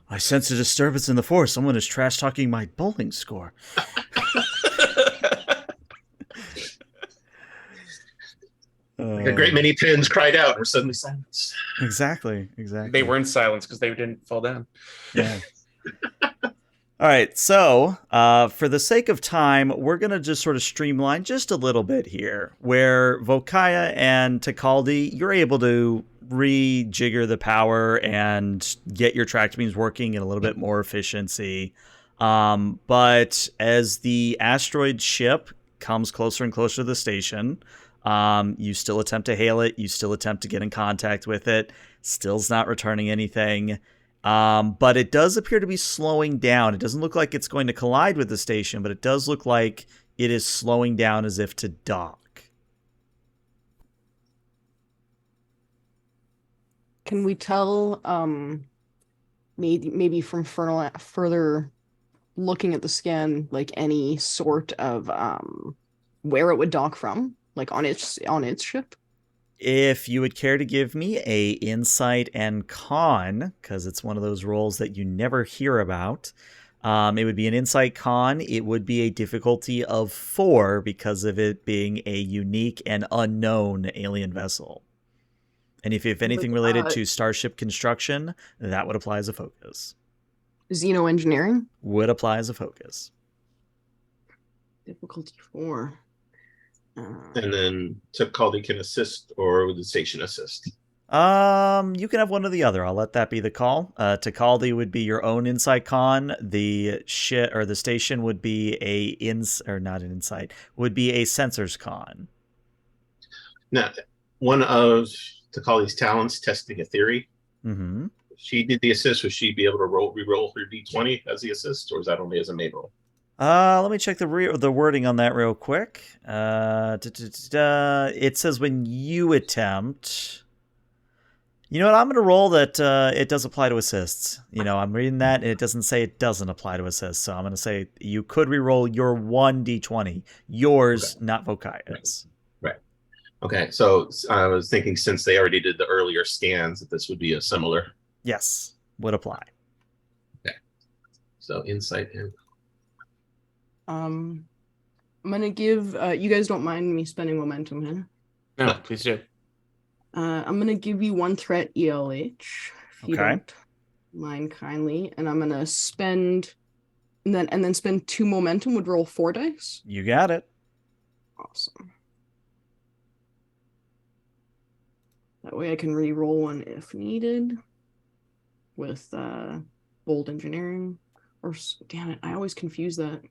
"I sense a disturbance in the force. Someone is trash talking my bowling score." Like a great many pins cried out and were suddenly silenced. Exactly. They weren't silenced because they didn't fall down. Yeah. All right, so for the sake of time, we're going to just sort of streamline just a little bit here, where Vokaya and Takaldi, you're able to rejigger the power and get your track beams working in a little bit more efficiency. But as the asteroid ship comes closer and closer to the station, you still attempt to hail it, you still attempt to get in contact with it, still's not returning anything. But it does appear to be slowing down. It doesn't look like it's going to collide with the station, but it does look like it is slowing down as if to dock. Can we tell, maybe from further looking at the scan, like any sort of where it would dock from, like on its ship? If you would care to give me a insight and con, because it's one of those roles that you never hear about, it would be an insight con. It would be a difficulty of 4 because of it being a unique and unknown alien vessel. And if you have anything related to starship construction, that would apply as a focus. Xenoengineering? Would apply as a focus. Difficulty 4. And then Takaldi can assist, or would the station assist? You can have one or the other. I'll let that be the call. Takaldi would be your own insight con. The station would be not an insight, would be a sensors con. Now, one of Takaldi's talents, testing a theory. Mm-hmm. If she did the assist, would she be able to re-roll her D20 as the assist, or is that only as a main roll? Let me check the wording on that real quick. It says when you attempt. You know what? I'm going to roll that it does apply to assists. I'm reading that, and it doesn't say it doesn't apply to assists. So I'm going to say you could reroll your 1d20. Yours, Okay. not Vokaya's. Right. Okay. So I was thinking since they already did the earlier scans that this would be a similar. Yes, would apply. Okay. So insight and. I'm gonna give. You guys don't mind me spending momentum here? No, please do. I'm gonna give you 1 threat ELH, if you Okay. don't mind kindly, and I'm gonna spend, and then spend 2 momentum. Would roll 4 dice. You got it. Awesome. That way I can re-roll one if needed. With bold engineering, or damn it, I always confuse that.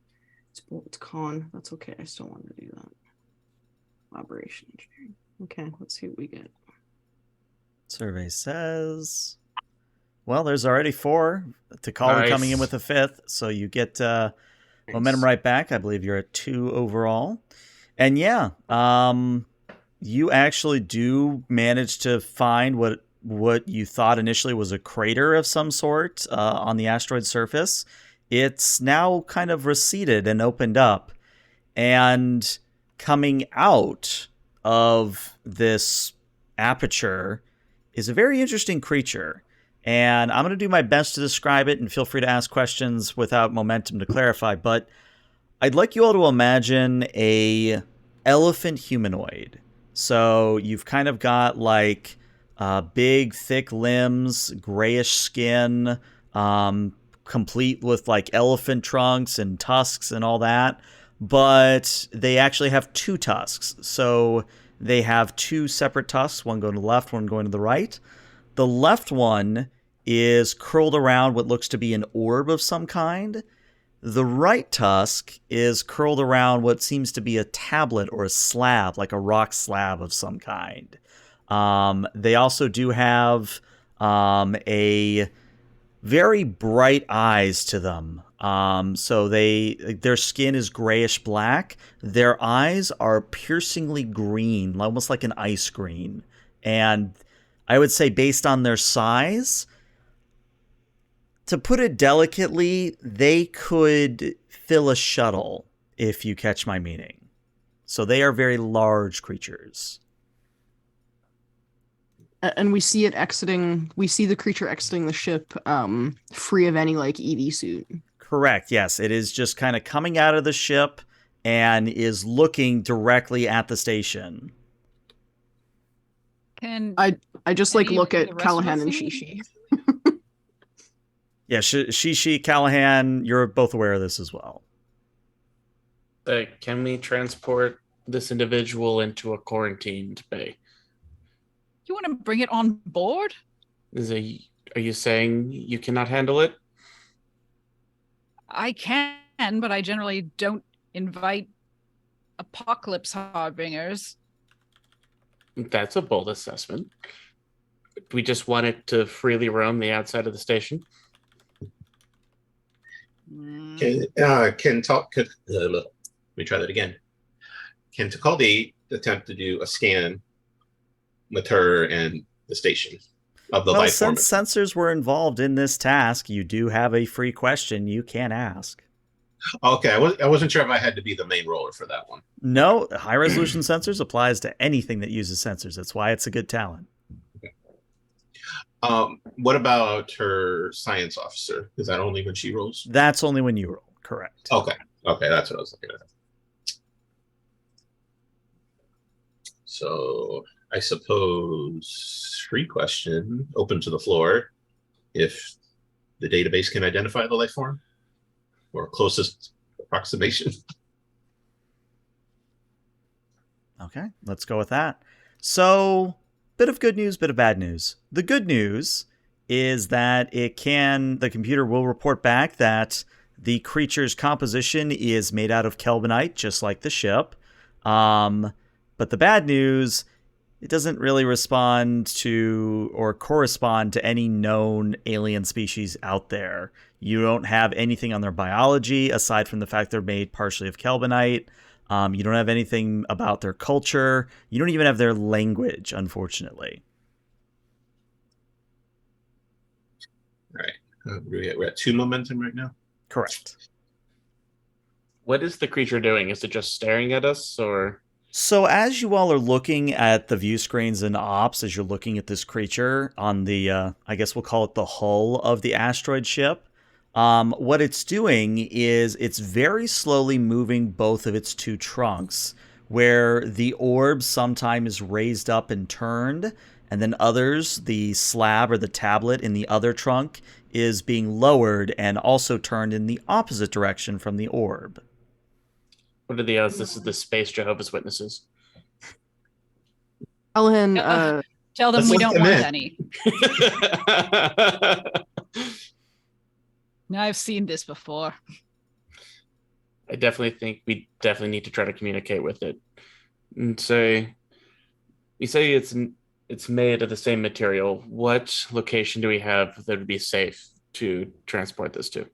It's con. That's okay. I still want to do that. Collaboration engineering. Okay, let's see what we get. Survey says, well, there's already 4. Takali coming in Nice. with a 5th, so you get momentum right back. I believe you're at 2 overall. And yeah, you actually do manage to find what you thought initially was a crater of some sort on the asteroid surface. It's now kind of receded and opened up. And coming out of this aperture is a very interesting creature. And I'm going to do my best to describe it, and feel free to ask questions without momentum to clarify. But I'd like you all to imagine a elephant humanoid. So you've kind of got like big, thick limbs, grayish skin, complete with like elephant trunks and tusks and all that. But they actually have 2 tusks. So they have 2 separate tusks, one going to the left, one going to the right. The left one is curled around what looks to be an orb of some kind. The right tusk is curled around what seems to be a tablet or a slab, like a rock slab of some kind. They also do have a very bright eyes to them. So their skin is grayish black. Their eyes are piercingly green, almost like an ice green. And I would say, based on their size, to put it delicately, they could fill a shuttle, if you catch my meaning. So they are very large creatures. And we see it exiting. We see the creature exiting the ship, free of any like EV suit. Correct. Yes, it is just kind of coming out of the ship and is looking directly at the station. Can I just like any look of at the rest of Callahan us and see? Shishi. Yeah, Shishi, Callahan, you're both aware of this as well. Can we transport this individual into a quarantined bay? You want to bring it on board? Are you saying you cannot handle it? I can, but I generally don't invite apocalypse harbingers. That's a bold assessment. We just want it to freely roam the outside of the station. Let me try that again. Can Takaldi attempt to do a scan with her and the station of the Well, life form? since sensors were involved in this task, you do have a free question you can ask. Okay, I wasn't sure if I had to be the main roller for that one. No, high resolution sensors applies to anything that uses sensors. That's why it's a good talent. What about her science officer? Is that only when she rolls? That's only when you roll. Correct. Okay, that's what I was looking at. So I suppose free question open to the floor. If the database can identify the life form or closest approximation. Okay, let's go with that. So, bit of good news, bit of bad news. The good news is that the computer will report back that the creature's composition is made out of kelbinite, just like the ship. But the bad news, it doesn't really respond to or correspond to any known alien species out there. You don't have anything on their biology aside from the fact they're made partially of kelbinite. You don't have anything about their culture. You don't even have their language, unfortunately. We're at 2 momentum right now. Correct. What is the creature doing? Is it just staring at us, or? So as you all are looking at the view screens and ops, as you're looking at this creature on the, I guess we'll call it the hull of the asteroid ship, what it's doing is it's very slowly moving both of its two trunks, where the orb sometimes is raised up and turned, and then others, the slab or the tablet in the other trunk, is being lowered and also turned in the opposite direction from the orb. What are the odds this is the space Jehovah's Witnesses? Callahan, Tell them Let's we let don't them want in. any. Now, I've seen this before. I definitely think we definitely need to try to communicate with it. And say, you say it's made of the same material. What location do we have that would be safe to transport this to?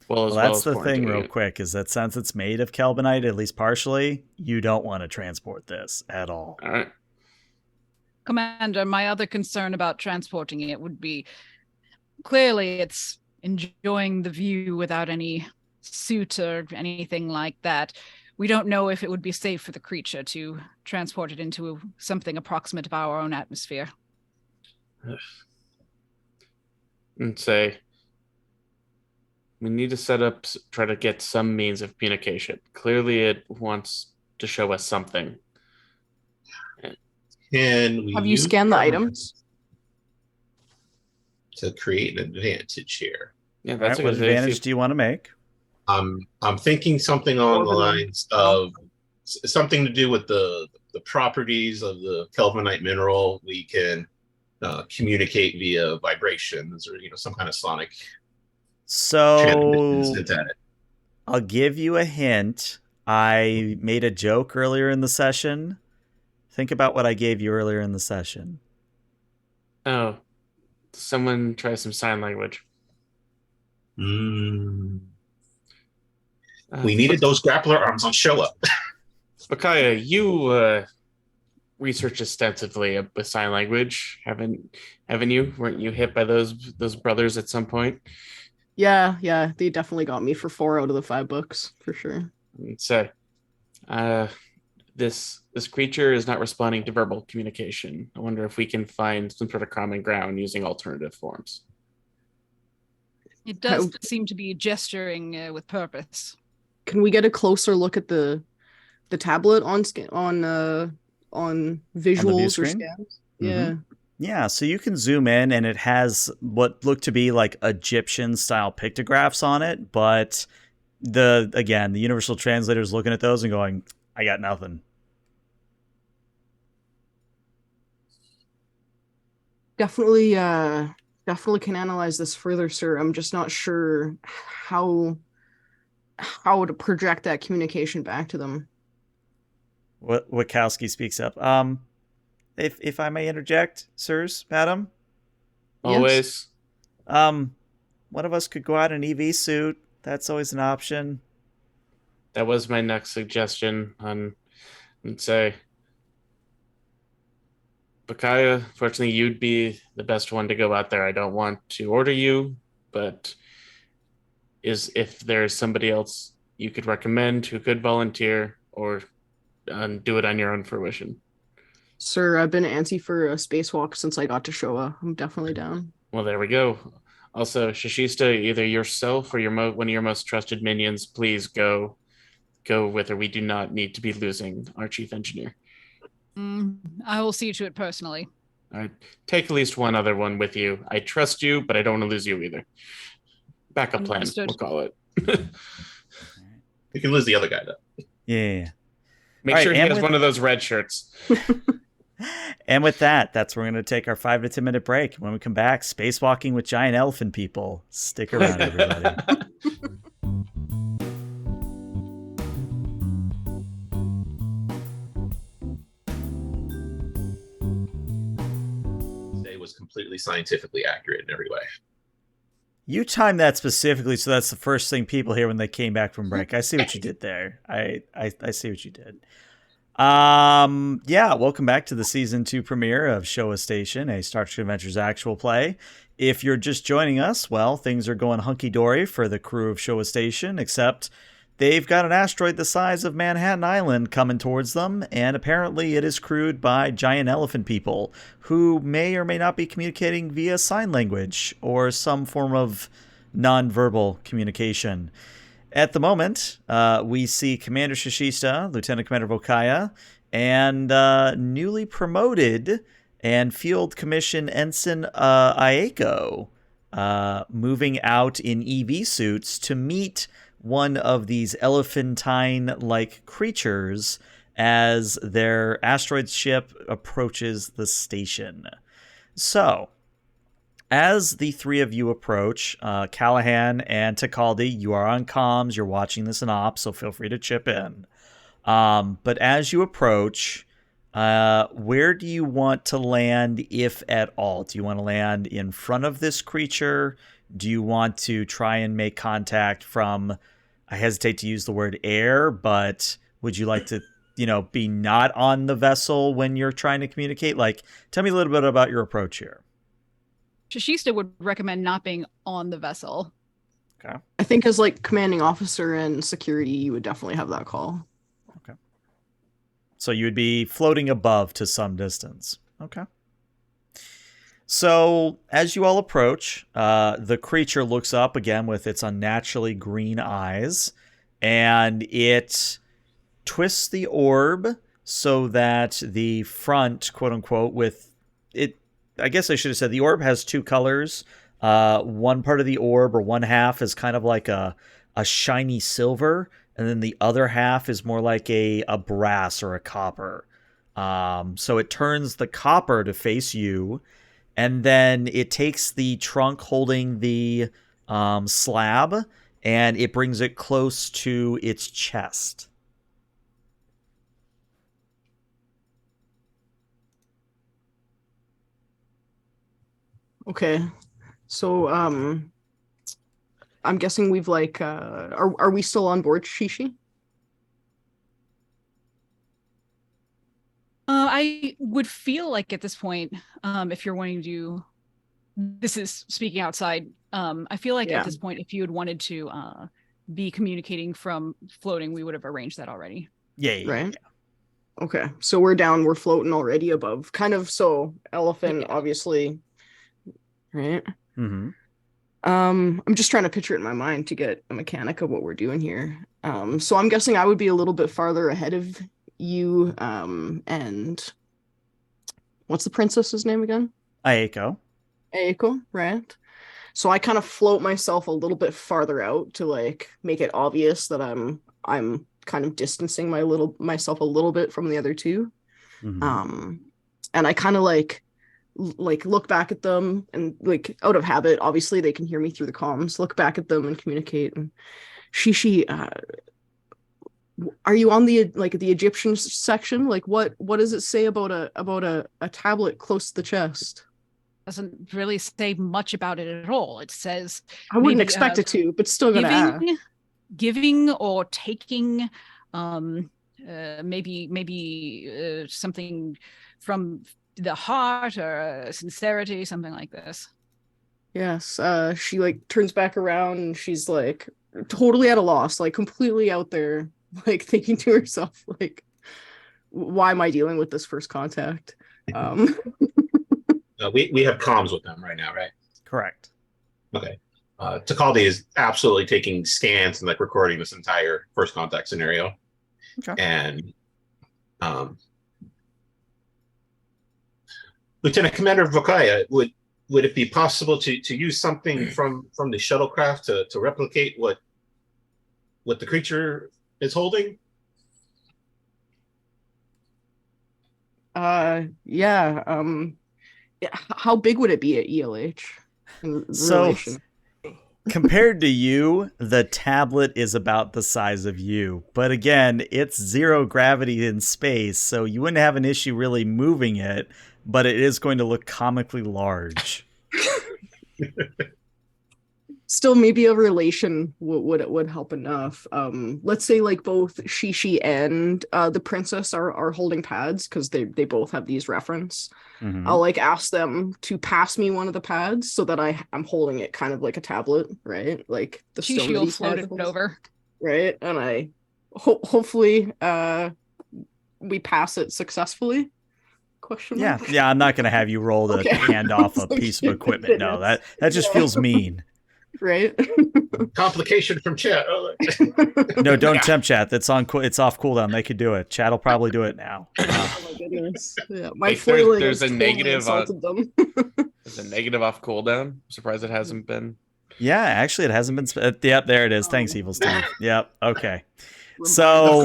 Well, that's the thing real quick, is that since it's made of Kelbonite, at least partially, you don't want to transport this at all. All right. Commander, my other concern about transporting it would be, clearly it's enjoying the view without any suit or anything like that. We don't know if it would be safe for the creature to transport it into something approximate of our own atmosphere. And say, we need to set up, try to get some means of communication. Clearly it wants to show us something. Can we have you use scanned the governance items? to create an advantage here? Yeah, All that's right, what advantage do you want to make? I'm thinking something along the lines of something to do with the properties of the Kelvinite mineral. We can communicate via vibrations or some kind of sonic So transmission at it. I'll give you a hint. I made a joke earlier in the session. Think about what I gave you earlier in the session. Oh, someone try some sign language. We needed those grappler arms on Showa. Bakaya, you researched extensively with sign language, haven't you? Weren't you hit by those brothers at some point? Yeah, they definitely got me for 4 out of the 5 books, for sure. So, this creature is not responding to verbal communication. I wonder if we can find some sort of common ground using alternative forms. It does seem to be gesturing with purpose. Can we get a closer look at the tablet on visuals or scans? Mm-hmm. Yeah, so you can zoom in and it has what look to be like Egyptian style pictographs on it, but the universal translator is looking at those and going, I got nothing. Definitely can analyze this further, sir. I'm just not sure how to project that communication back to them. Wachowski speaks up. If I may interject, sirs, madam. Always. Yes. One of us could go out in an EV suit. That's always an option. That was my next suggestion on, let's say, Bakaya, fortunately, you'd be the best one to go out there. I don't want to order you, but if there's somebody else you could recommend who could volunteer or do it on your own fruition. Sir, I've been antsy for a spacewalk since I got to Showa. I'm definitely down. Well, there we go. Also, Shishista, either yourself or one of your most trusted minions, please go with her. We do not need to be losing our chief engineer. I will see to it personally. All right. Take at least one other one with you. I trust you, but I don't want to lose you either. Backup plan, we'll call it. We can lose the other guy, though. Yeah. Make sure he has one of those red shirts. And with that, that's where we're going to take our 5 to 10 minute break. When we come back, spacewalking with giant elephant people. Stick around, everybody. Today was completely scientifically accurate in every way. You timed that specifically, so that's the first thing people hear when they came back from break. I see what you did there. I see what you did. Yeah, welcome back to the season 2 premiere of Showa Station, a Star Trek Adventures actual play. If you're just joining us, well, things are going hunky-dory for the crew of Showa Station, except they've got an asteroid the size of Manhattan Island coming towards them, and apparently it is crewed by giant elephant people who may or may not be communicating via sign language or some form of non-verbal communication. At the moment, we see Commander Shishista, Lieutenant Commander Vokaya, and newly promoted and Field Commission Ensign Aeko moving out in EV suits to meet one of these elephantine-like creatures as their asteroid ship approaches the station. So, as the three of you approach, Callahan and Takaldi, you are on comms, you're watching this in ops, so feel free to chip in. But as you approach, where do you want to land, if at all? Do you want to land in front of this creature? Do you want to try and make contact from, I hesitate to use the word air, but would you like to, be not on the vessel when you're trying to communicate? Tell me a little bit about your approach here. Shishista would recommend not being on the vessel. Okay. I think as commanding officer and security, you would definitely have that call. Okay. So you would be floating above to some distance. Okay. So as you all approach, the creature looks up again with its unnaturally green eyes, and it twists the orb so that the front, quote unquote, with it, I guess I should have said the orb has two colors. One part of the orb, or one half, is kind of like a shiny silver, and then the other half is more like a brass or a copper. So it turns the copper to face you, and then it takes the trunk holding the slab, and it brings it close to its chest. Okay, so I'm guessing we've are we still on board, Shishi? I would feel like at this point, if you're wanting to, this is speaking outside. I feel like at this point, if you had wanted to be communicating from floating, we would have arranged that already. Yeah. Right. Yeah. Okay, so we're floating already above, kind of. So elephant, obviously. Right. Mm-hmm. I'm just trying to picture it in my mind to get a mechanic of what we're doing here. So I'm guessing I would be a little bit farther ahead of you. And what's the princess's name again? Aeko, right? So I kind of float myself a little bit farther out to make it obvious that I'm kind of distancing myself a little bit from the other two. Mm-hmm. And I kind of look back at them and out of habit, obviously they can hear me through the comms, look back at them and communicate. And Shishi, are you on the the Egyptian section? What does it say about a tablet close to the chest? Doesn't really say much about it at all. It says I wouldn't expect it to, but still gonna giving or taking, maybe something from the heart, or sincerity, something like this. Yes. She turns back around and she's totally at a loss, completely out there, thinking to herself, why am I dealing with this first contact? We have comms with them right now, right? Correct. Okay. Takaldi is absolutely taking scans and recording this entire first contact scenario. Okay. And Lieutenant Commander Vokaya, would it be possible to use something from the shuttlecraft to replicate what the creature is holding? Yeah. How big would it be at ELH? So, compared to you, the tablet is about the size of you. But again, it's zero gravity in space, so you wouldn't have an issue really moving it, but it is going to look comically large. still maybe a relation would help enough. Let's say like both Shishi and the princess are holding pads because they both have these reference. Mhm. I'll like ask them to pass me one of the pads so that I'm holding it kind of like a tablet, right? Like the stone Shishi that will he float it has, over. right? And I hopefully we pass it successfully. Question Yeah, mark? yeah. I'm not going to have you roll to Okay. hand off a So piece of cute. equipment. No, Goodness. that just Yeah. feels mean. Right? Complication from chat. Oh, No, don't Yeah. tempt chat. It's off cooldown. They could do it. Chat will probably do it now. Oh my goodness. Yeah, my Wait, flailing there's has a totally negative on- insulted them. There's a negative off cooldown. I'm surprised it hasn't been. Yeah, actually, it hasn't been. Yep, there it is. Thanks, Oh. Evil Steve. Yep. Okay. of So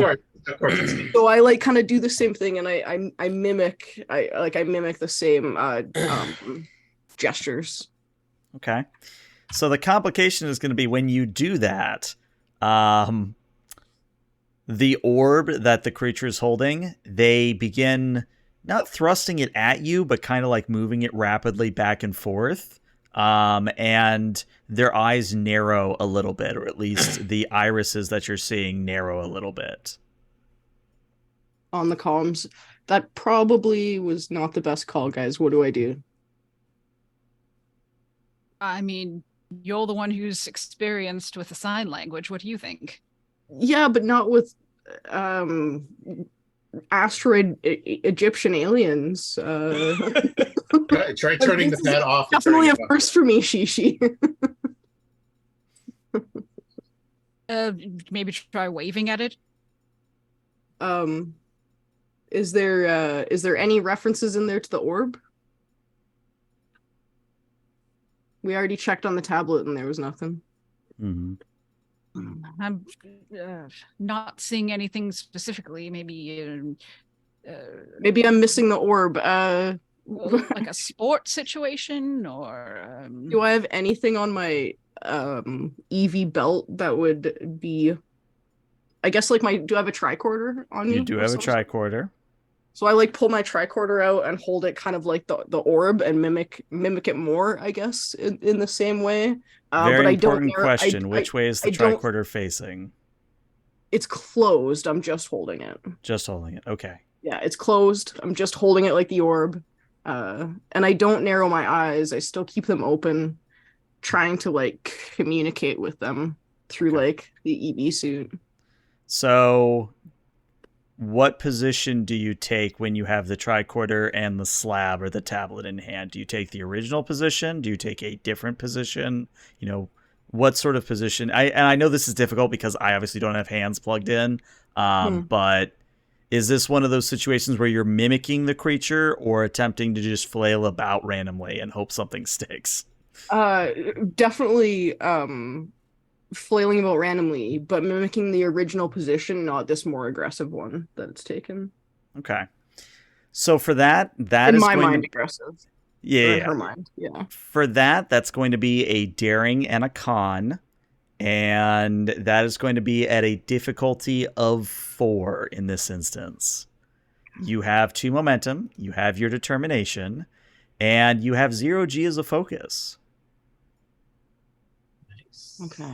course. It's me. So I like kind of do the same thing, and I mimic the same gestures. okay. So the complication is going to be when you do that. The orb that the creature is holding, they begin not thrusting it at you, but kind of like moving it rapidly back and forth. And their eyes narrow a little bit, or at least the irises that you're seeing narrow a little bit. On the columns. That probably was not the best call, guys. What do I do? I mean, you're the one who's experienced with the sign language. What do you think? Yeah, but not with asteroid Egyptian aliens. Try turning the This is pad off. and definitely turning a it on. first for me, Shishi. Maybe try waving at it. Is there any references in there to the orb? We already checked on the tablet and there was nothing. Mm-hmm. I'm not seeing anything specifically. Maybe Maybe I'm missing the orb. like a sports situation, or Do I have anything on my EV belt that would be, I guess, like do I have a tricorder on me? You do or have a something? tricorder. So I like pull my tricorder out and hold it kind of like the orb and mimic it more, I guess, in the same way. Very but I important don't question. Which way is the I don't- tricorder facing? It's closed. I'm just holding it. Just holding it. Okay. Yeah, it's closed. I'm just holding it like the orb. And I don't narrow my eyes. I still keep them open, trying to like communicate with them through like the EB suit. So what position do you take when you have the tricorder and the slab or the tablet in hand? Do you take the original position? Do you take a different position? You know, what sort of position? I know this is difficult because I obviously don't have hands plugged in. But is this one of those situations where you're mimicking the creature or attempting to just flail about randomly and hope something sticks? Definitely flailing about randomly, but mimicking the original position, not this more aggressive one that it's taken. Okay. So for that In is my going mind, to aggressive. Or yeah. in her mind, yeah. For that's going to be a daring and a con, and that is going to be at a difficulty of 4 in this instance. You have 2 momentum, you have your determination, and you have 0G as a focus. Nice. Okay.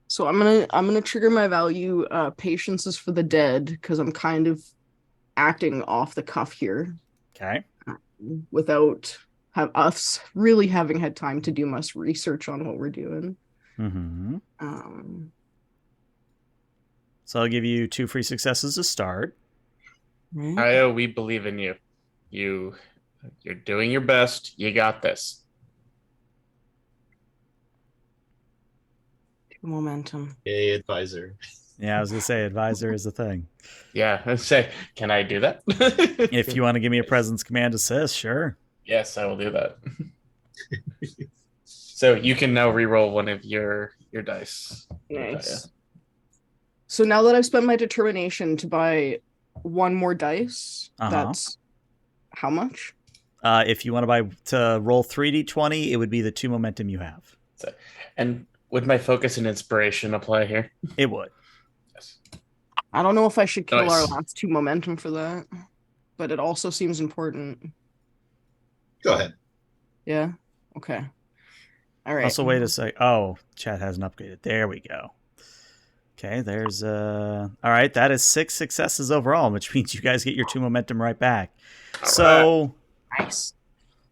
So I'm gonna trigger my value. Patience is for the dead because I'm kind of acting off the cuff here Okay. without us really having had time to do much research on what we're doing. Mm-hmm. Um, So I'll give you 2 free successes to start. right. Io, we believe in you. You're doing your best. You got this. Momentum. Yay, advisor. Yeah, I was going to say advisor is a thing. Yeah, I'd say, can I do that? If you want to give me a presence command assist, sure. Yes, I will do that. So you can now re-roll one of your dice. Nice. So now that I've spent my determination to buy one more dice, that's how much? If you want to roll 3d20, it would be the 2 momentum you have. And would my focus and inspiration apply here? It would. Yes. I don't know if I should kill our Nice. last 2 momentum for that, but it also seems important. Go ahead. Yeah. Okay. All right. Also, wait a sec. Oh, chat hasn't upgraded. There we go. Okay, there's all right, that is 6 successes overall, which means you guys get your 2 momentum right back. So Nice.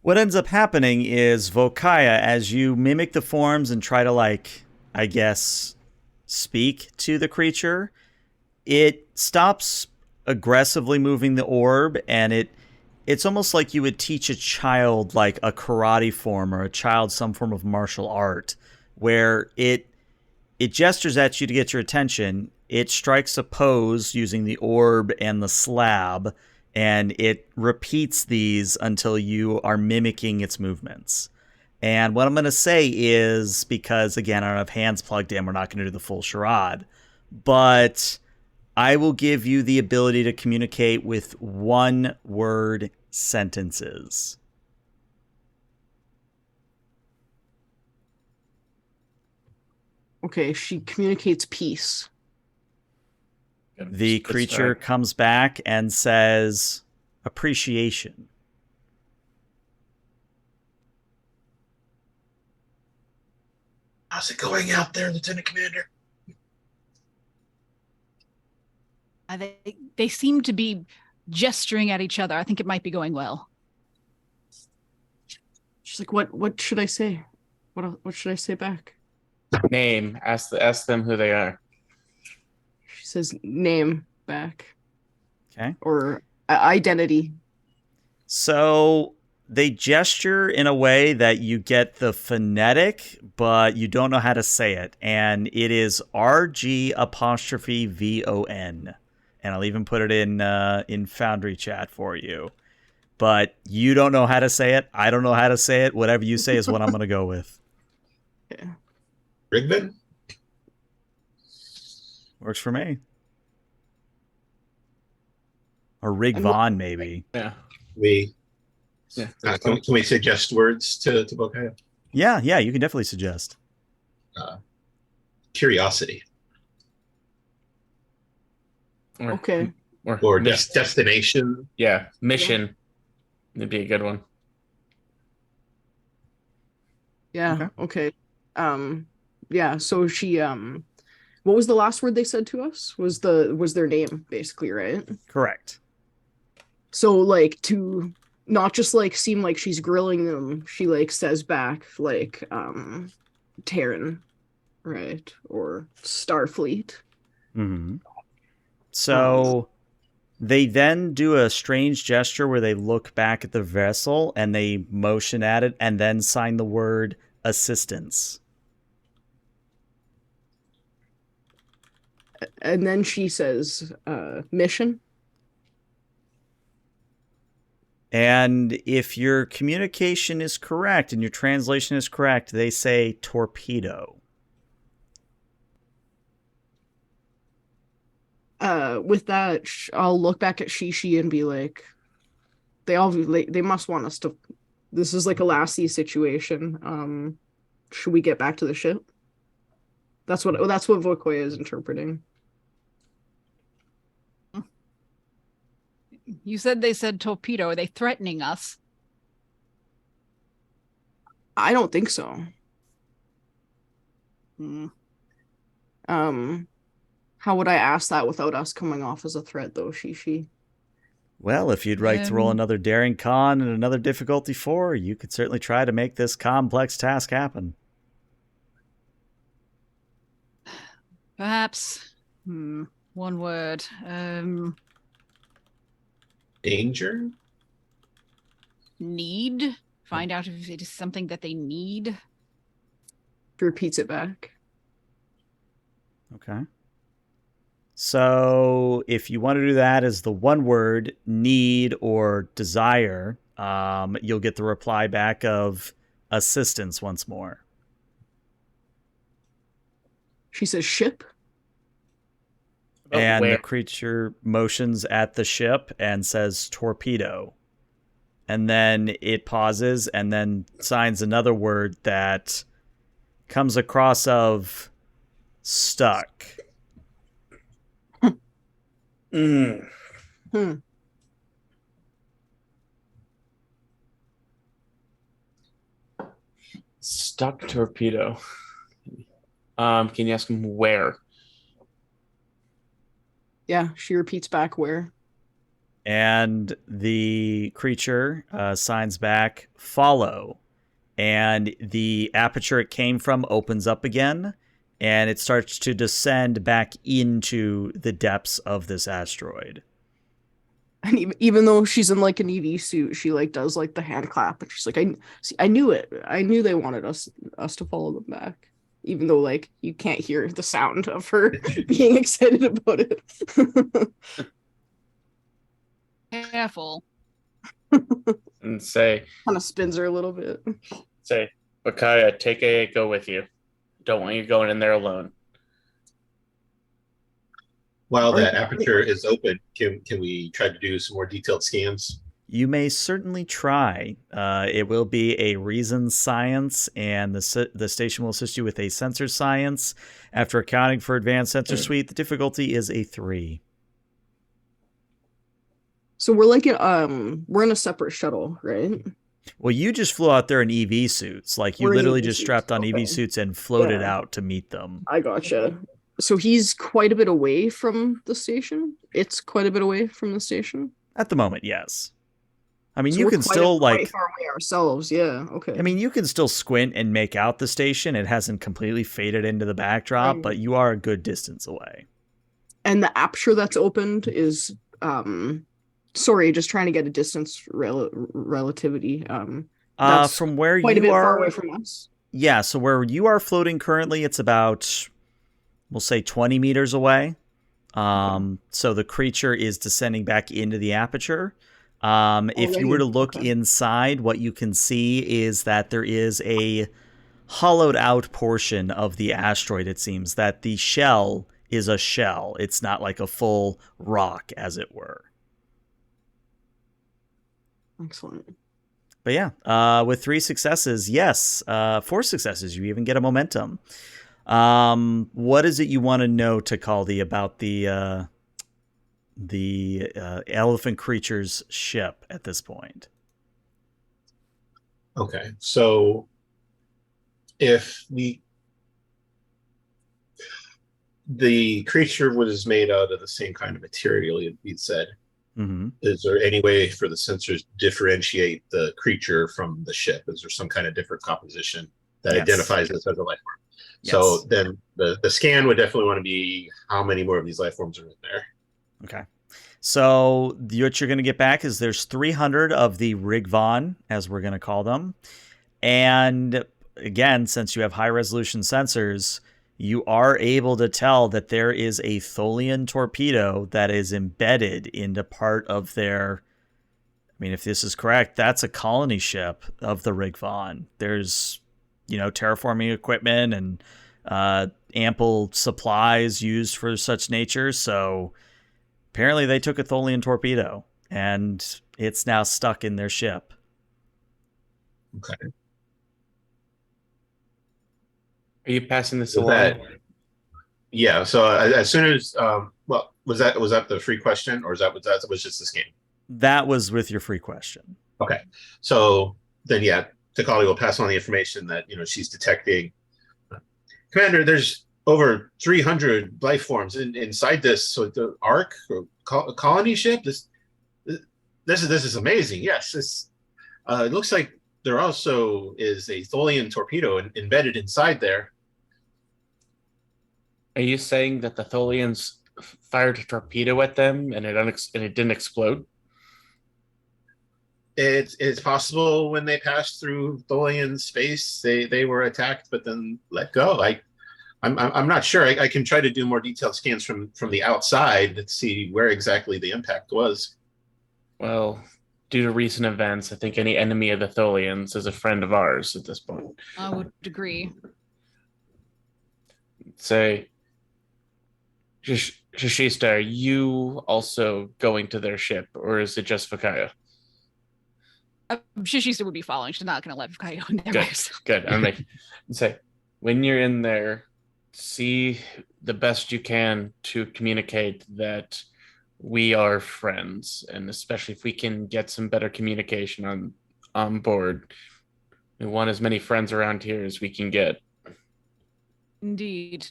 what ends up happening is Vokaya, as you mimic the forms and try to, like, I guess, speak to the creature, it stops aggressively moving the orb, and it's almost like you would teach a child, like, a karate form, or a child some form of martial art, where it gestures at you to get your attention. It strikes a pose using the orb and the slab, and it repeats these until you are mimicking its movements. And what I'm going to say is, because, again, I don't have hands plugged in, we're not going to do the full charade, but I will give you the ability to communicate with one-word sentences. Okay, she communicates peace. The creature comes back and says, appreciation. How's it going out there, Lieutenant Commander? They seem to be gesturing at each other. I think it might be going well. She's like, what should I say? What should I say back? Name. Ask them who they are. She says name back. Okay. Or identity. So they gesture in a way that you get the phonetic, but you don't know how to say it. And it is RG''VON. And I'll even put it in Foundry chat for you. But you don't know how to say it. I don't know how to say it. Whatever you say is what I'm going to go with. Yeah. Rigman? Works for me. Or Rigvon, maybe. Yeah. Can we suggest words to Bokaya? Yeah, you can definitely suggest. Curiosity. Okay. Or destination. Yeah, mission. It'd be a good one. Yeah. Okay. Yeah. So she what was the last word they said to us? Was their name, basically, right? Correct. So, like, to not just, like, seem like she's grilling them, she, like, says back, like, Terran, right? Or Starfleet. Mm-hmm. So they then do a strange gesture where they look back at the vessel and they motion at it and then sign the word assistance. And then she says, mission. And if your communication is correct and your translation is correct, they say torpedo. With that, I'll look back at Shishi and be like, they must want us to. This is like a Lassie situation. Should we get back to the ship? That's what Vokoya is interpreting. You said they said torpedo. Are they threatening us? I don't think so. How would I ask that without us coming off as a threat, though, Shishi? Well, if you'd like to roll another daring con and another difficulty 4, you could certainly try to make this complex task happen. Perhaps. One word. Danger? Need. Find out if it is something that they need. Repeats it back. Okay. So if you want to do that as the one word, need or desire, you'll get the reply back of assistance once more. She says ship. And the creature motions at the ship and says torpedo. And then it pauses and then signs another word that comes across of stuck. stuck torpedo. Can you ask him where? Yeah, she repeats back where. And the creature signs back, follow. And the aperture it came from opens up again, and it starts to descend back into the depths of this asteroid. And even though she's in like an EV suit, she like does like the hand clap, and she's like, I knew it. I knew they wanted us to follow them back, even though like you can't hear the sound of her being excited about it. Careful. And say, Kind of spins her a little bit. Bakaya, take Aiko with you. Don't want you going in there alone. While that aperture is open, can we try to do some more detailed scans? You may certainly try. It will be a reason science, and the station will assist you with a sensor science. After accounting for advanced sensor suite, the difficulty is a 3. So we're like we're in a separate shuttle, right? Well, you just flew out there in EV suits. Like, you We're in literally EV just suits, strapped on okay. EV suits and floated Yeah. out to meet them. I gotcha. So he's quite a bit away from the station? It's quite a bit away from the station? At the moment, yes. I mean, So you we're can still, quite like... far away ourselves, yeah, okay. I mean, you can still squint and make out the station. It hasn't completely faded into the backdrop, Right. but you are a good distance away. And the aperture that's opened is... Sorry, just trying to get a distance relativity. That's From where quite a you bit are... far away from us. Yeah, so where you are floating currently, it's about, we'll say, 20 meters away. So the creature is descending back into the aperture. If you were to look inside, what you can see is that there is a hollowed out portion of the asteroid, it seems, that the shell is a shell. It's not like a full rock, as it were. Excellent. But yeah, with 3 successes, yes, 4 successes, you even get a momentum. What is it you want to know, Takali, about the elephant creature's ship at this point? Okay, so if the creature was made out of the same kind of material you'd said, is there any way for the sensors to differentiate the creature from the ship? Is there some kind of different composition that identifies this as a life form? Yes. So then the scan would definitely want to be how many more of these life forms are in there. Okay. So what you're going to get back is there's 300 of the Rigvon, as we're going to call them. And again, since you have high resolution sensors, you are able to tell that there is a Tholian torpedo that is embedded into part of their... I mean, if this is correct, that's a colony ship of the Rigvon. There's, terraforming equipment and ample supplies used for such nature. So apparently they took a Tholian torpedo, and it's now stuck in their ship. Okay. Are you passing this along? Yeah. So as soon as was that the free question, or was just the scan? That was with your free question. Okay. So then, yeah, Takali will pass on the information that she's detecting. Commander, there's over 300 life forms inside this. So the Ark or colony ship. This is amazing. Yes, it looks like there also is a Tholian torpedo embedded inside there. Are you saying that the Tholians fired a torpedo at them and it didn't explode? It's possible when they passed through Tholian space, they were attacked, but then let go. I'm not sure. I can try to do more detailed scans from the outside to see where exactly the impact was. Well, due to recent events, I think any enemy of the Tholians is a friend of ours at this point. I would agree. Say, Shishista, are you also going to their ship, or is it just Vakaya? Shishista would be following. She's not going to let Vakaya in there. Good. I'm making say, when you're in there, see the best you can to communicate that we are friends, and especially if we can get some better communication on board, We want as many friends around here as we can get. Indeed.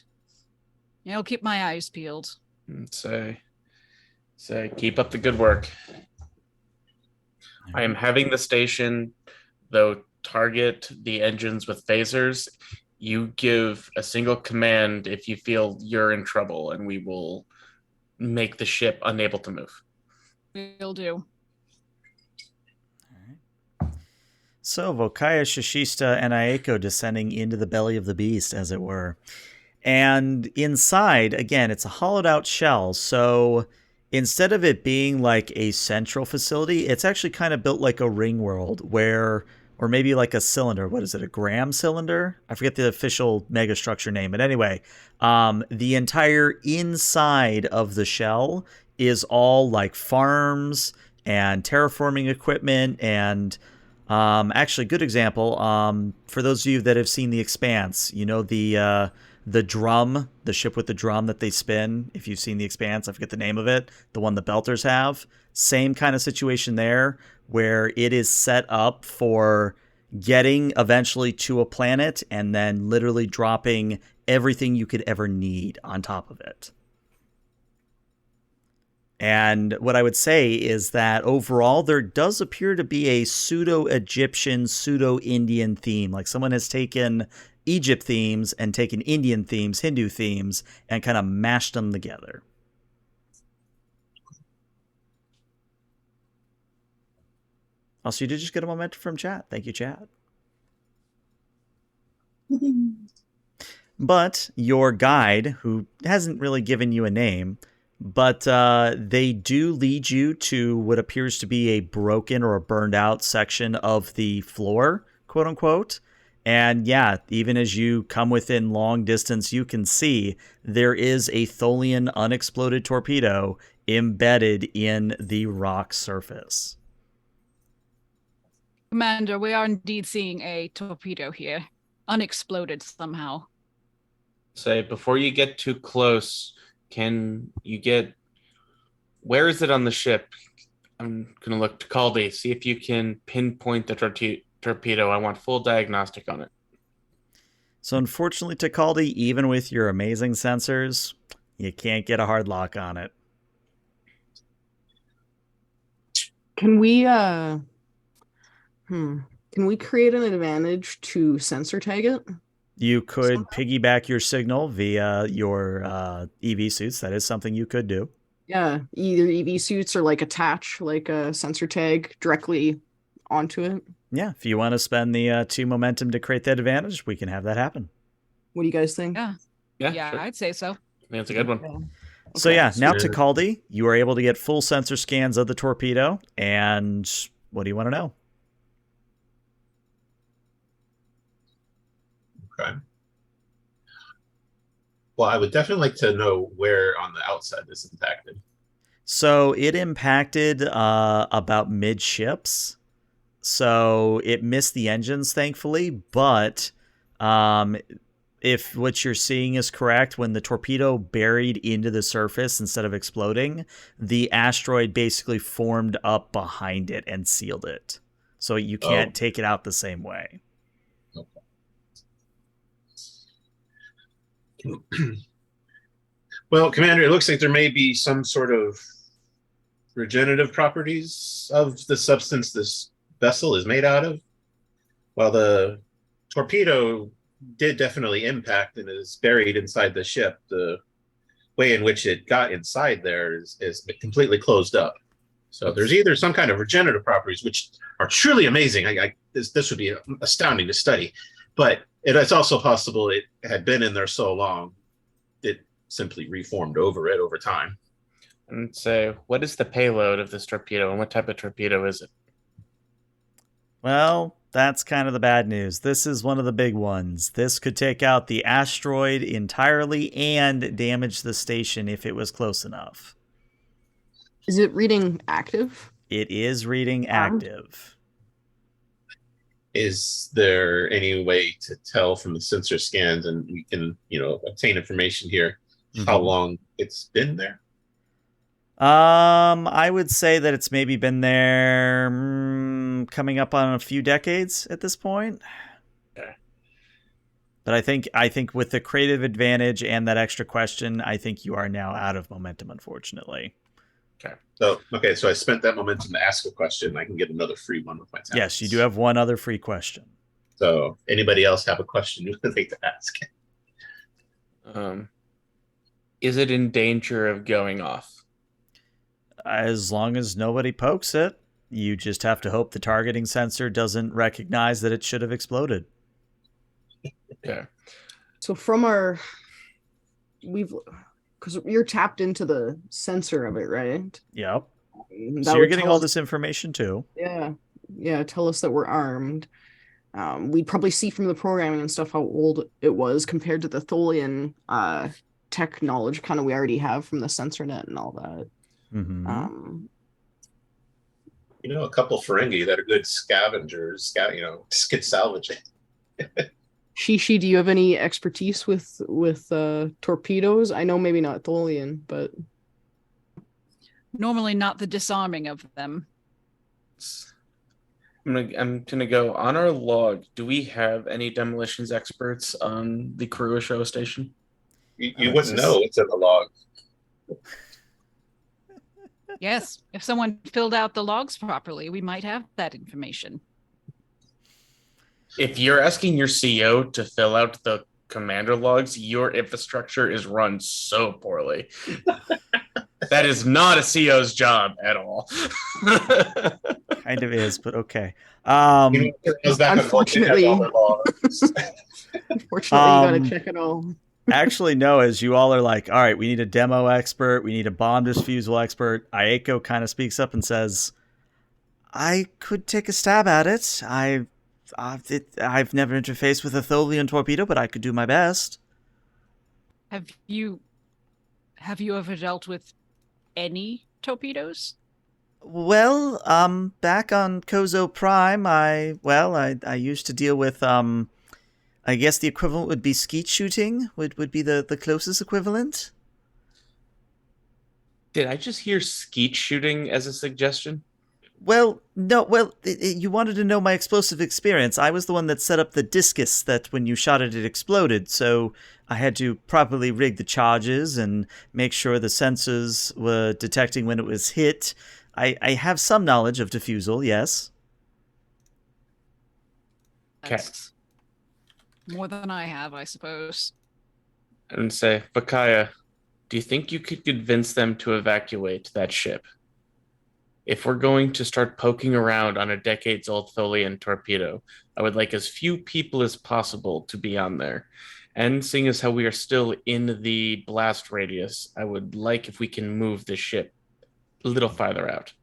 I'll keep my eyes peeled. And say, keep up the good work. I am having the station, though, target the engines with phasers. You give a single command if you feel you're in trouble, and we will make the ship unable to move. Will do. So Vokaya, Shishista, and Aeko descending into the belly of the beast, as it were. And inside, again, it's a hollowed out shell. So instead of it being like a central facility, it's actually kind of built like a ring world where, or maybe like a cylinder. What is it? A gram cylinder? I forget the official megastructure name. But anyway, the entire inside of the shell is all like farms and terraforming equipment and actually, good example. For those of you that have seen The Expanse, you know the drum, the ship with the drum that they spin. If you've seen The Expanse, I forget the name of it. The one the Belters have. Same kind of situation there, where it is set up for getting eventually to a planet and then literally dropping everything you could ever need on top of it. And what I would say is that overall, there does appear to be a pseudo-Egyptian, pseudo-Indian theme. Like someone has taken Egypt themes and taken Indian themes, Hindu themes, and kind of mashed them together. Also, you did just get a momentum from chat. Thank you, chat. But your guide, who hasn't really given you a name, but they do lead you to what appears to be a broken or a burned out section of the floor, quote unquote. And yeah, even as you come within long distance, you can see there is a Tholian unexploded torpedo embedded in the rock surface. Commander, we are indeed seeing a torpedo here. Unexploded somehow. Say, before you get too close, can you get... Where is it on the ship? I'm going to look to Caldy, see if you can pinpoint the torpedo. I want full diagnostic on it. So unfortunately, Takaldi, even with your amazing sensors, you can't get a hard lock on it. Can we create an advantage to sensor tag it? You could piggyback your signal via your EV suits. That is something you could do. Yeah, either EV suits or like attach like a sensor tag directly onto it. Yeah, if you want to spend the 2 momentum to create that advantage, we can have that happen. What do you guys think? Yeah, Sure. I'd say so. I think that's a good one. Yeah. So yeah, now Sure. Takaldi, you are able to get full sensor scans of the torpedo. And what do you want to know? Okay. Well, I would definitely like to know where on the outside this impacted. So it impacted about midships. So it missed the engines, thankfully. But if what you're seeing is correct, when the torpedo buried into the surface instead of exploding, the asteroid basically formed up behind it and sealed it. So you can't take it out the same way. Well, Commander, it looks like there may be some sort of regenerative properties of the substance this vessel is made out of. While the torpedo did definitely impact and is buried inside the ship, the way in which it got inside there is completely closed up. So there's either some kind of regenerative properties, which are truly amazing. This would be astounding to study. But it is also possible it had been in there so long, it simply reformed over it over time. And so, what is the payload of this torpedo, and what type of torpedo is it? Well, that's kind of the bad news. This is one of the big ones. This could take out the asteroid entirely and damage the station if it was close enough. Is it reading active? It is reading active. Is there any way to tell from the sensor scans, and we can, obtain information here, how long it's been there? I would say that it's maybe been there coming up on a few decades at this point. Okay. But I think with the creative advantage and that extra question, I think you are now out of momentum, unfortunately. So I spent that momentum to ask a question. I can get another free one with my talents. Yes, you do have one other free question. So anybody else have a question you would like to ask? Is it in danger of going off? As long as nobody pokes it, you just have to hope the targeting sensor doesn't recognize that it should have exploded. Okay. So because you're tapped into the sensor of it, right? Yep. That So you're would getting tell all us- this information too. Yeah, tell us that we're armed. We'd probably see from the programming and stuff how old it was compared to the Tholian tech knowledge kind of we already have from the sensor net and all that. Mm-hmm. A couple Ferengi that are good scavengers, just get salvaging. Shishi, do you have any expertise with torpedoes? I know maybe not Tholian, but Normally not the disarming of them. I'm gonna go on our log. Do we have any demolitions experts on the crew of Showa Station? You wouldn't know. It's in the log. Yes, if someone filled out the logs properly, we might have that information. If you're asking your CEO to fill out the commander logs, your infrastructure is run so poorly. That is not a CEO's job at all. Kind of is, but okay. Unfortunately, you gotta check it all. Actually, no, as you all are like, all right, we need a demo expert, we need a bomb disposal expert, Aeko kind of speaks up and says, I could take a stab at it. I've never interfaced with a Tholian torpedo, but I could do my best. Have you ever dealt with any torpedoes? Well, back on Kozo Prime, I used to deal with, I guess the equivalent would be skeet shooting, would be the closest equivalent. Did I just hear skeet shooting as a suggestion? Well, no, you wanted to know my explosive experience. I was the one that set up the discus that when you shot it, it exploded, so I had to properly rig the charges and make sure the sensors were detecting when it was hit. I have some knowledge of diffusal, yes. Okay. That's more than I have, I suppose. And say, Vakaya, do you think you could convince them to evacuate that ship? If we're going to start poking around on a decades-old Tholian torpedo, I would like as few people as possible to be on there. And seeing as how we are still in the blast radius, I would like if we can move the ship a little farther out.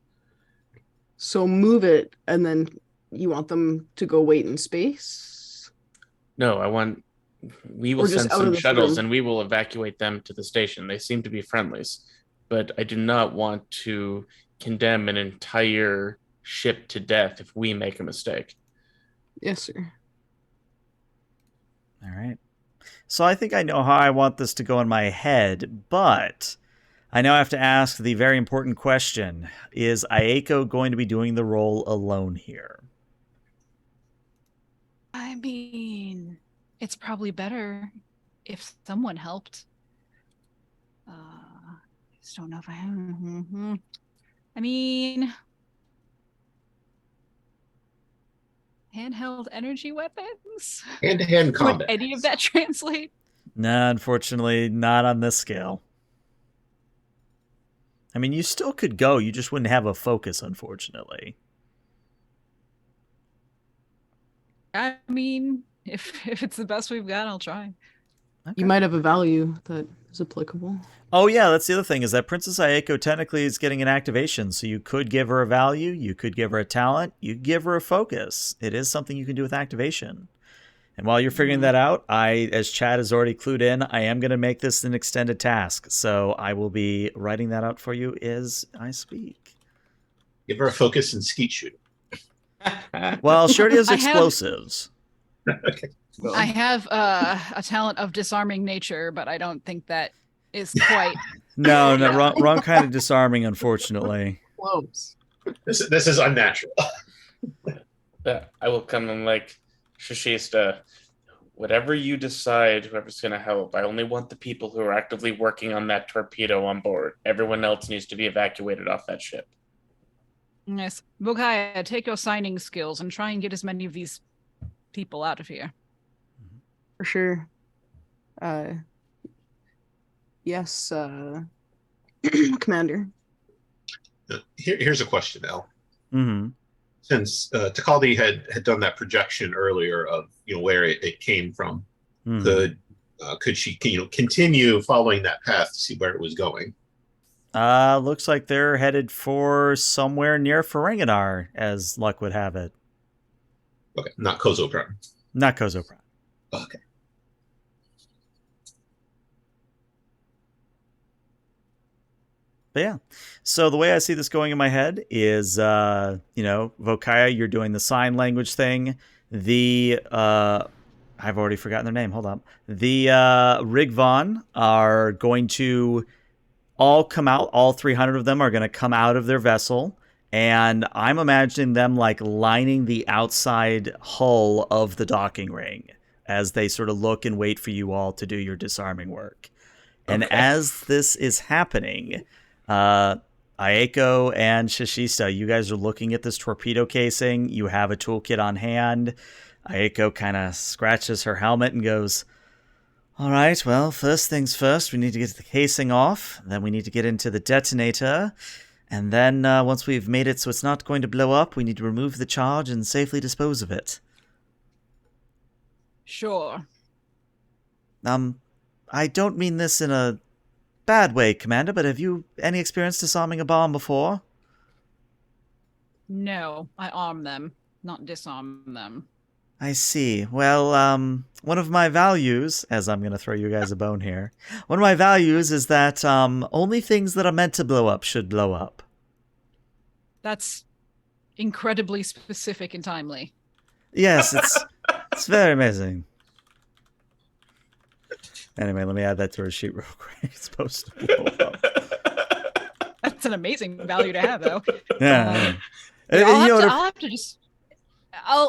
So move it, and then you want them to go wait in space? No, we will Or just send out of some the shuttles room? and we will evacuate them to the station. They seem to be friendlies, but I do not want to condemn an entire ship to death if we make a mistake. Yes, sir. All right. So I think I know how I want this to go in my head, but I now have to ask the very important question. Is Aeko going to be doing the role alone here? I mean, it's probably better if someone helped. I just don't know if I mean, handheld energy weapons? Hand-to-hand Would combat. any of that translate? Nah, unfortunately, not on this scale. I mean, you still could go, you just wouldn't have a focus, unfortunately. I mean, if it's the best we've got, I'll try. Okay. You might have a value that is applicable. Oh yeah, that's the other thing, is that Princess Aeko technically is getting an activation, so you could give her a value, you could give her a talent, you could give her a focus. It is something you can do with activation. And while you're figuring that out, as Chad has already clued in, I am going to make this an extended task, so I will be writing that out for you as I speak. Give her a focus and skeet shooting. Well, she already has I have- explosives. Okay. I have a talent of disarming nature, but I don't think that is quite. No, wrong kind of disarming, unfortunately. Close. This is unnatural. I will come and like, Shashista, whatever you decide, whoever's going to help, I only want the people who are actively working on that torpedo on board. Everyone else needs to be evacuated off that ship. Yes. Vokaya, take your signing skills and try and get as many of these people out of here. For sure. Yes, Commander. Here's a question, Al. Mm-hmm. Since Takaldi had done that projection earlier of where it came from, could she continue following that path to see where it was going? Looks like they're headed for somewhere near Ferenginar, as luck would have it. Okay, not Kozo Prime. Not Kozo Prime. Okay. But yeah, so the way I see this going in my head is, Vokaya, you're doing the sign language thing. I've already forgotten their name. Hold up. The Rigvon are going to all come out. All 300 of them are going to come out of their vessel. And I'm imagining them like lining the outside hull of the docking ring as they sort of look and wait for you all to do your disarming work. And as this is happening, Aeko and Shashista, you guys are looking at this torpedo casing. You have a toolkit on hand. Aeko kind of scratches her helmet and goes, all right, well, first things first, we need to get the casing off. Then we need to get into the detonator. And then once we've made it so it's not going to blow up, we need to remove the charge and safely dispose of it. Sure. I don't mean this in a bad way, Commander, but have you any experience disarming a bomb before? No, I arm them, not disarm them. I see. Well, one of my values, as I'm going to throw you guys a bone here, one of my values is that only things that are meant to blow up should blow up. That's incredibly specific and timely. Yes, it's very amazing. Anyway, let me add that to our sheet real quick. It's supposed to blow up. That's an amazing value to have, though. Yeah. I'll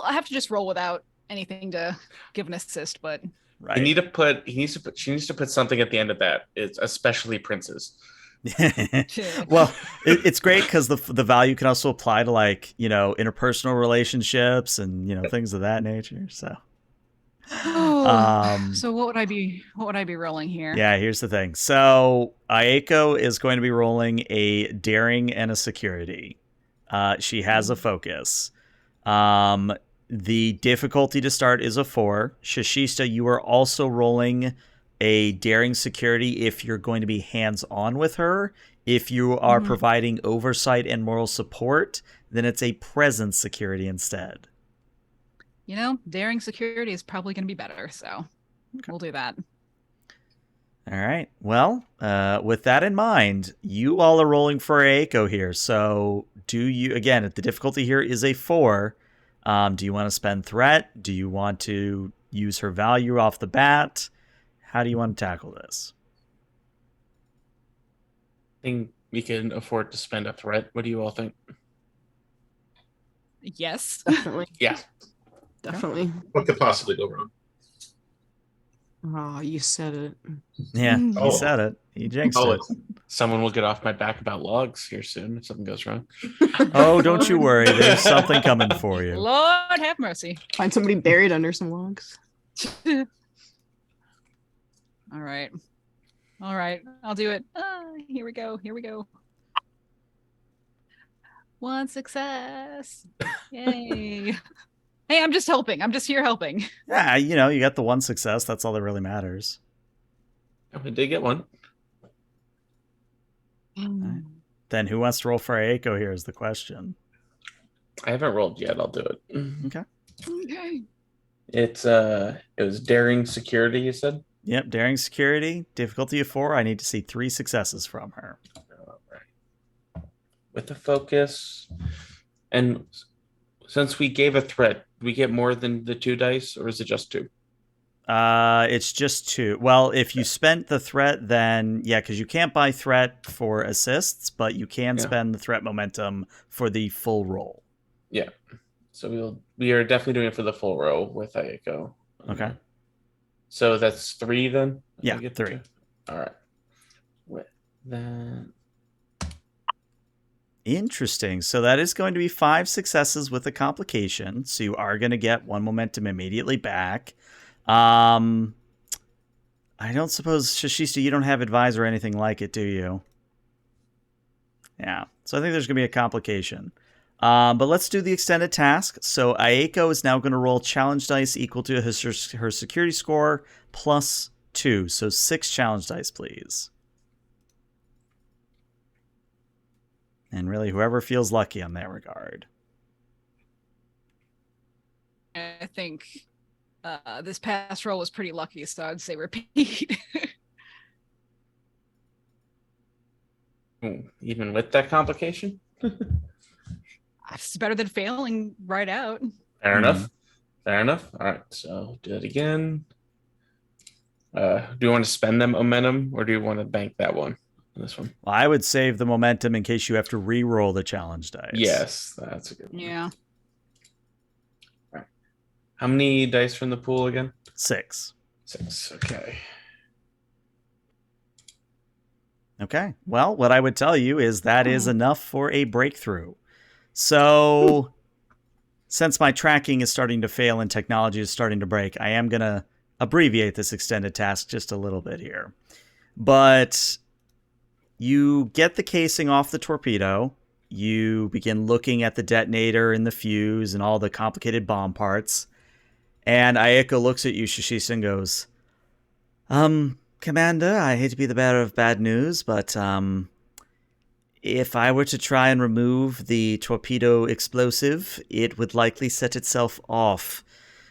have to just roll without anything to give an assist, but right. She needs to put something at the end of that. It's especially princes. Well, it's great because the value can also apply to interpersonal relationships and things of that nature. So. So what would I be rolling here? Yeah, here's the thing. So Aeko is going to be rolling a daring and a security. She has a focus. The difficulty to start is a 4. Shashista, you are also rolling a daring security if you're going to be hands-on with her. If you are providing oversight and moral support, then it's a presence security instead. Daring security is probably going to be better, so we'll do that. All right. Well, with that in mind, you all are rolling for Aeko here. So again, the difficulty here is a 4. Do you want to spend threat? Do you want to use her value off the bat? How do you want to tackle this? I think we can afford to spend a threat. What do you all think? Yes. Definitely. Yeah. Definitely. What could possibly go wrong? Oh, you said it. Yeah, he said it. He jinxed it. Someone will get off my back about logs here soon if something goes wrong. Oh, don't you worry. There's something coming for you. Lord have mercy. Find somebody buried under some logs. All right. I'll do it. Here we go. One success. Yay. Hey, I'm just helping. I'm just here helping. Yeah, you got the 1 success. That's all that really matters. I did get one. Right. Then who wants to roll for Aeko here is the question. I haven't rolled yet. I'll do it. Okay. It was daring security, you said? Yep, daring security, difficulty of 4. I need to see 3 successes from her. All right. With the focus, and since we gave a threat, do we get more than the 2 dice, or is it just 2? It's just 2. Well, if you spent the threat, then yeah, because you can't buy threat for assists, but you can spend the threat momentum for the full roll. Yeah. So we are definitely doing it for the full row with Aiko. Okay. So that's 3 then? Yeah, 3. All right. With that. Interesting. So that is going to be 5 successes with a complication. So you are going to get 1 momentum immediately back. I don't suppose, Shashista, you don't have advise or anything like it, do you? Yeah. So I think there's going to be a complication. But let's do the extended task. So Aiko is now going to roll challenge dice equal to her security score plus 2. So 6 challenge dice, please. And really, whoever feels lucky on that regard. I think this past roll was pretty lucky, so I'd say repeat. Even with that complication? It's better than failing right out. Fair enough. Fair enough. All right, so do it again. Do you want to spend them momentum, or do you want to bank that one? This one. Well, I would save the momentum in case you have to re-roll the challenge dice. Yes, that's a good one. Yeah. All right. How many dice from the pool again? 6. 6. Okay. Okay. Well, what I would tell you is that is enough for a breakthrough. So, since my tracking is starting to fail and technology is starting to break, I am going to abbreviate this extended task just a little bit here. But you get the casing off the torpedo. You begin looking at the detonator and the fuse and all the complicated bomb parts. And Aiko looks at you, Shashisa, and goes, Commander, I hate to be the bearer of bad news, but if I were to try and remove the torpedo explosive, it would likely set itself off,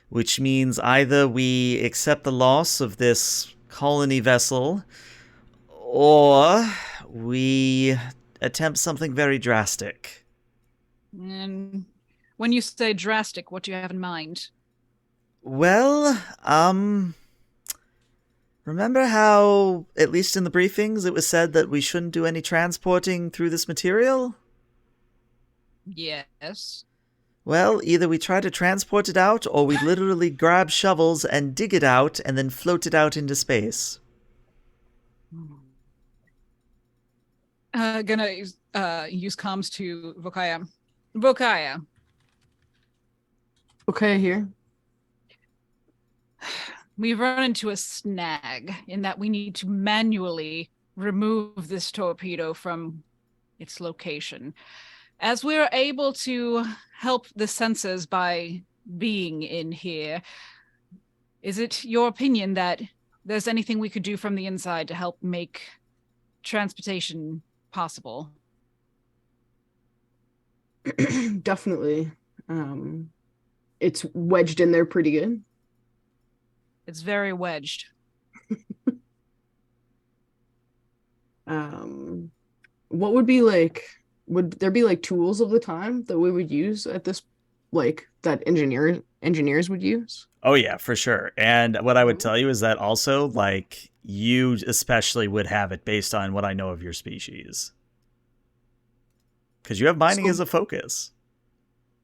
which means either we accept the loss of this colony vessel, or we attempt something very drastic. And when you say drastic, what do you have in mind? Well, remember how, at least in the briefings, it was said that we shouldn't do any transporting through this material? Yes. Well, either we try to transport it out, or we literally grab shovels and dig it out and then float it out into space. Gonna use comms to Vokaya. Vokaya. Okay, here. We've run into a snag in that we need to manually remove this torpedo from its location. As we're able to help the sensors by being in here, is it your opinion that there's anything we could do from the inside to help make transportation possible? Definitely. It's wedged in there pretty good. It's very wedged. What would be like, would there be like tools of the time that we would use at this, like that engineers would use? Oh yeah, for sure. And what I would tell you is that also, like, you especially would have it based on what I know of your species. Because you have mining as a focus.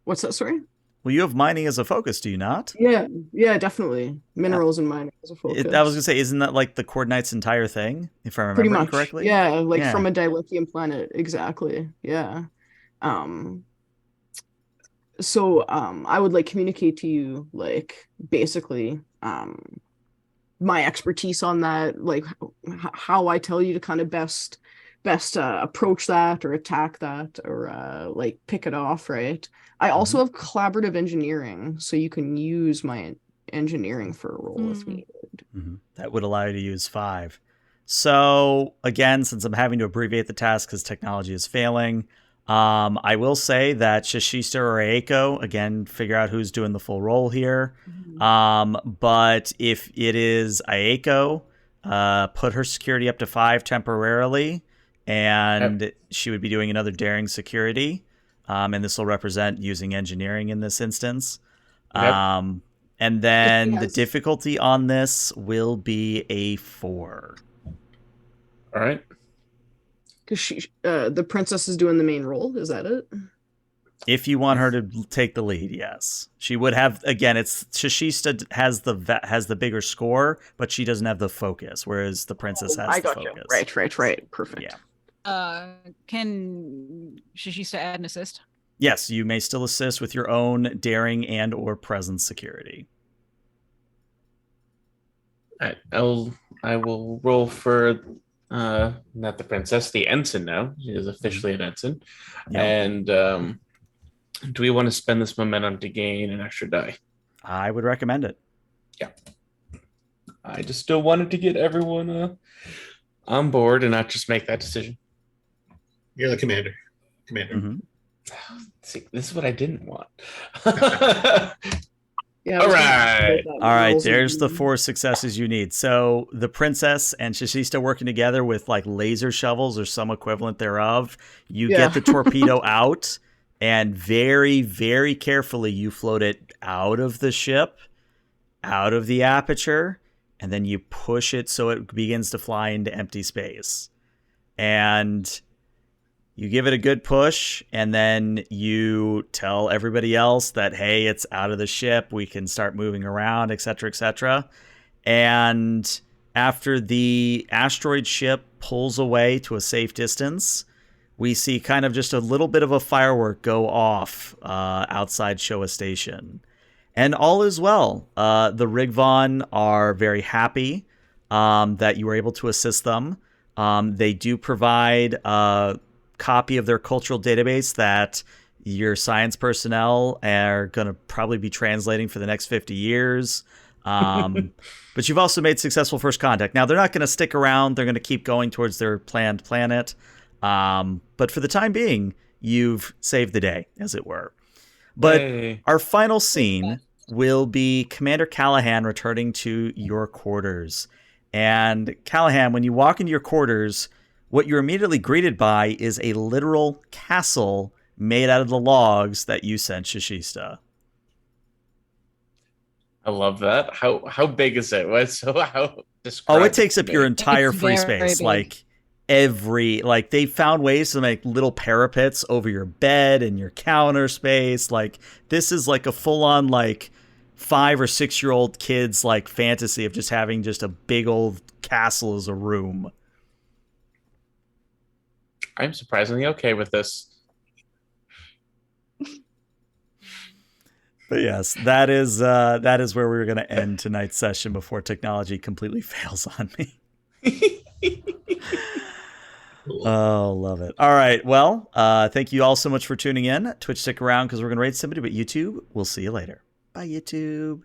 What's that, sorry? Well, you have mining as a focus, do you not? Yeah, definitely. Minerals and mining as a focus. I was going to say, isn't that like the Coordinate's entire thing, if I remember pretty much correctly? Yeah, like from a dilithium planet, exactly. Yeah. So I would like communicate to you like basically my expertise on that, like how I tell you to kind of best approach that or attack that or like pick it off, right? I also have collaborative engineering, so you can use my engineering for a role if needed. That would allow you to use 5. So again, since I'm having to abbreviate the task because technology is failing, I will say that Shashista or Aiko, again, figure out who's doing the full role here. But if it is Aiko, put her security up to 5 temporarily, and she would be doing another daring security. And this will represent using engineering in this instance. And then the difficulty on this will be a 4. All right. Because the princess is doing the main role. Is that it? If you want her to take the lead, yes, she would have. Again, it's Shishista has the bigger score, but she doesn't have the focus, whereas the princess has I the got you. focus. Right. Perfect. Yeah. Can Shishista add an assist? Yes, you may still assist with your own daring and or presence security. All right, I will roll for not the princess, the ensign now. She is officially an ensign. Yep. And do we want to spend this momentum to gain an extra die? I would recommend it. Yeah. I just still wanted to get everyone on board and not just make that decision. You're the commander. Mm-hmm. See, this is what I didn't want. Yeah. All right. All right, there's the 4 successes you need. So the princess and Shishista working together with like laser shovels or some equivalent thereof. You get the torpedo out, and very, very carefully you float it out of the ship, out of the aperture, and then you push it so it begins to fly into empty space. And you give it a good push, and then you tell everybody else that, hey, it's out of the ship. We can start moving around, etc., etc. And after the asteroid ship pulls away to a safe distance, we see kind of just a little bit of a firework go off outside Showa Station. And all is well. The Rigvon are very happy that you were able to assist them. They do provide copy of their cultural database that your science personnel are going to probably be translating for the next 50 years. But you've also made successful first contact. Now, they're not going to stick around. They're going to keep going towards their planned planet. But for the time being, you've saved the day, as it were. But our final scene will be Commander Callahan returning to your quarters. And Callahan, when you walk into your quarters, what you're immediately greeted by is a literal castle made out of the logs that you sent Shishista. I love that. How big is it? It takes up your entire It's free very space. big. They found ways to make little parapets over your bed and your counter space. Like, this is like a full-on 5 or 6 year old kid's fantasy of just having just a big old castle as a room. I'm surprisingly okay with this. But yes, that is where we're going to end tonight's session before technology completely fails on me. Oh, love it. All right. Well, thank you all so much for tuning in. Twitch, stick around because we're going to raid somebody, but YouTube, we'll see you later. Bye, YouTube.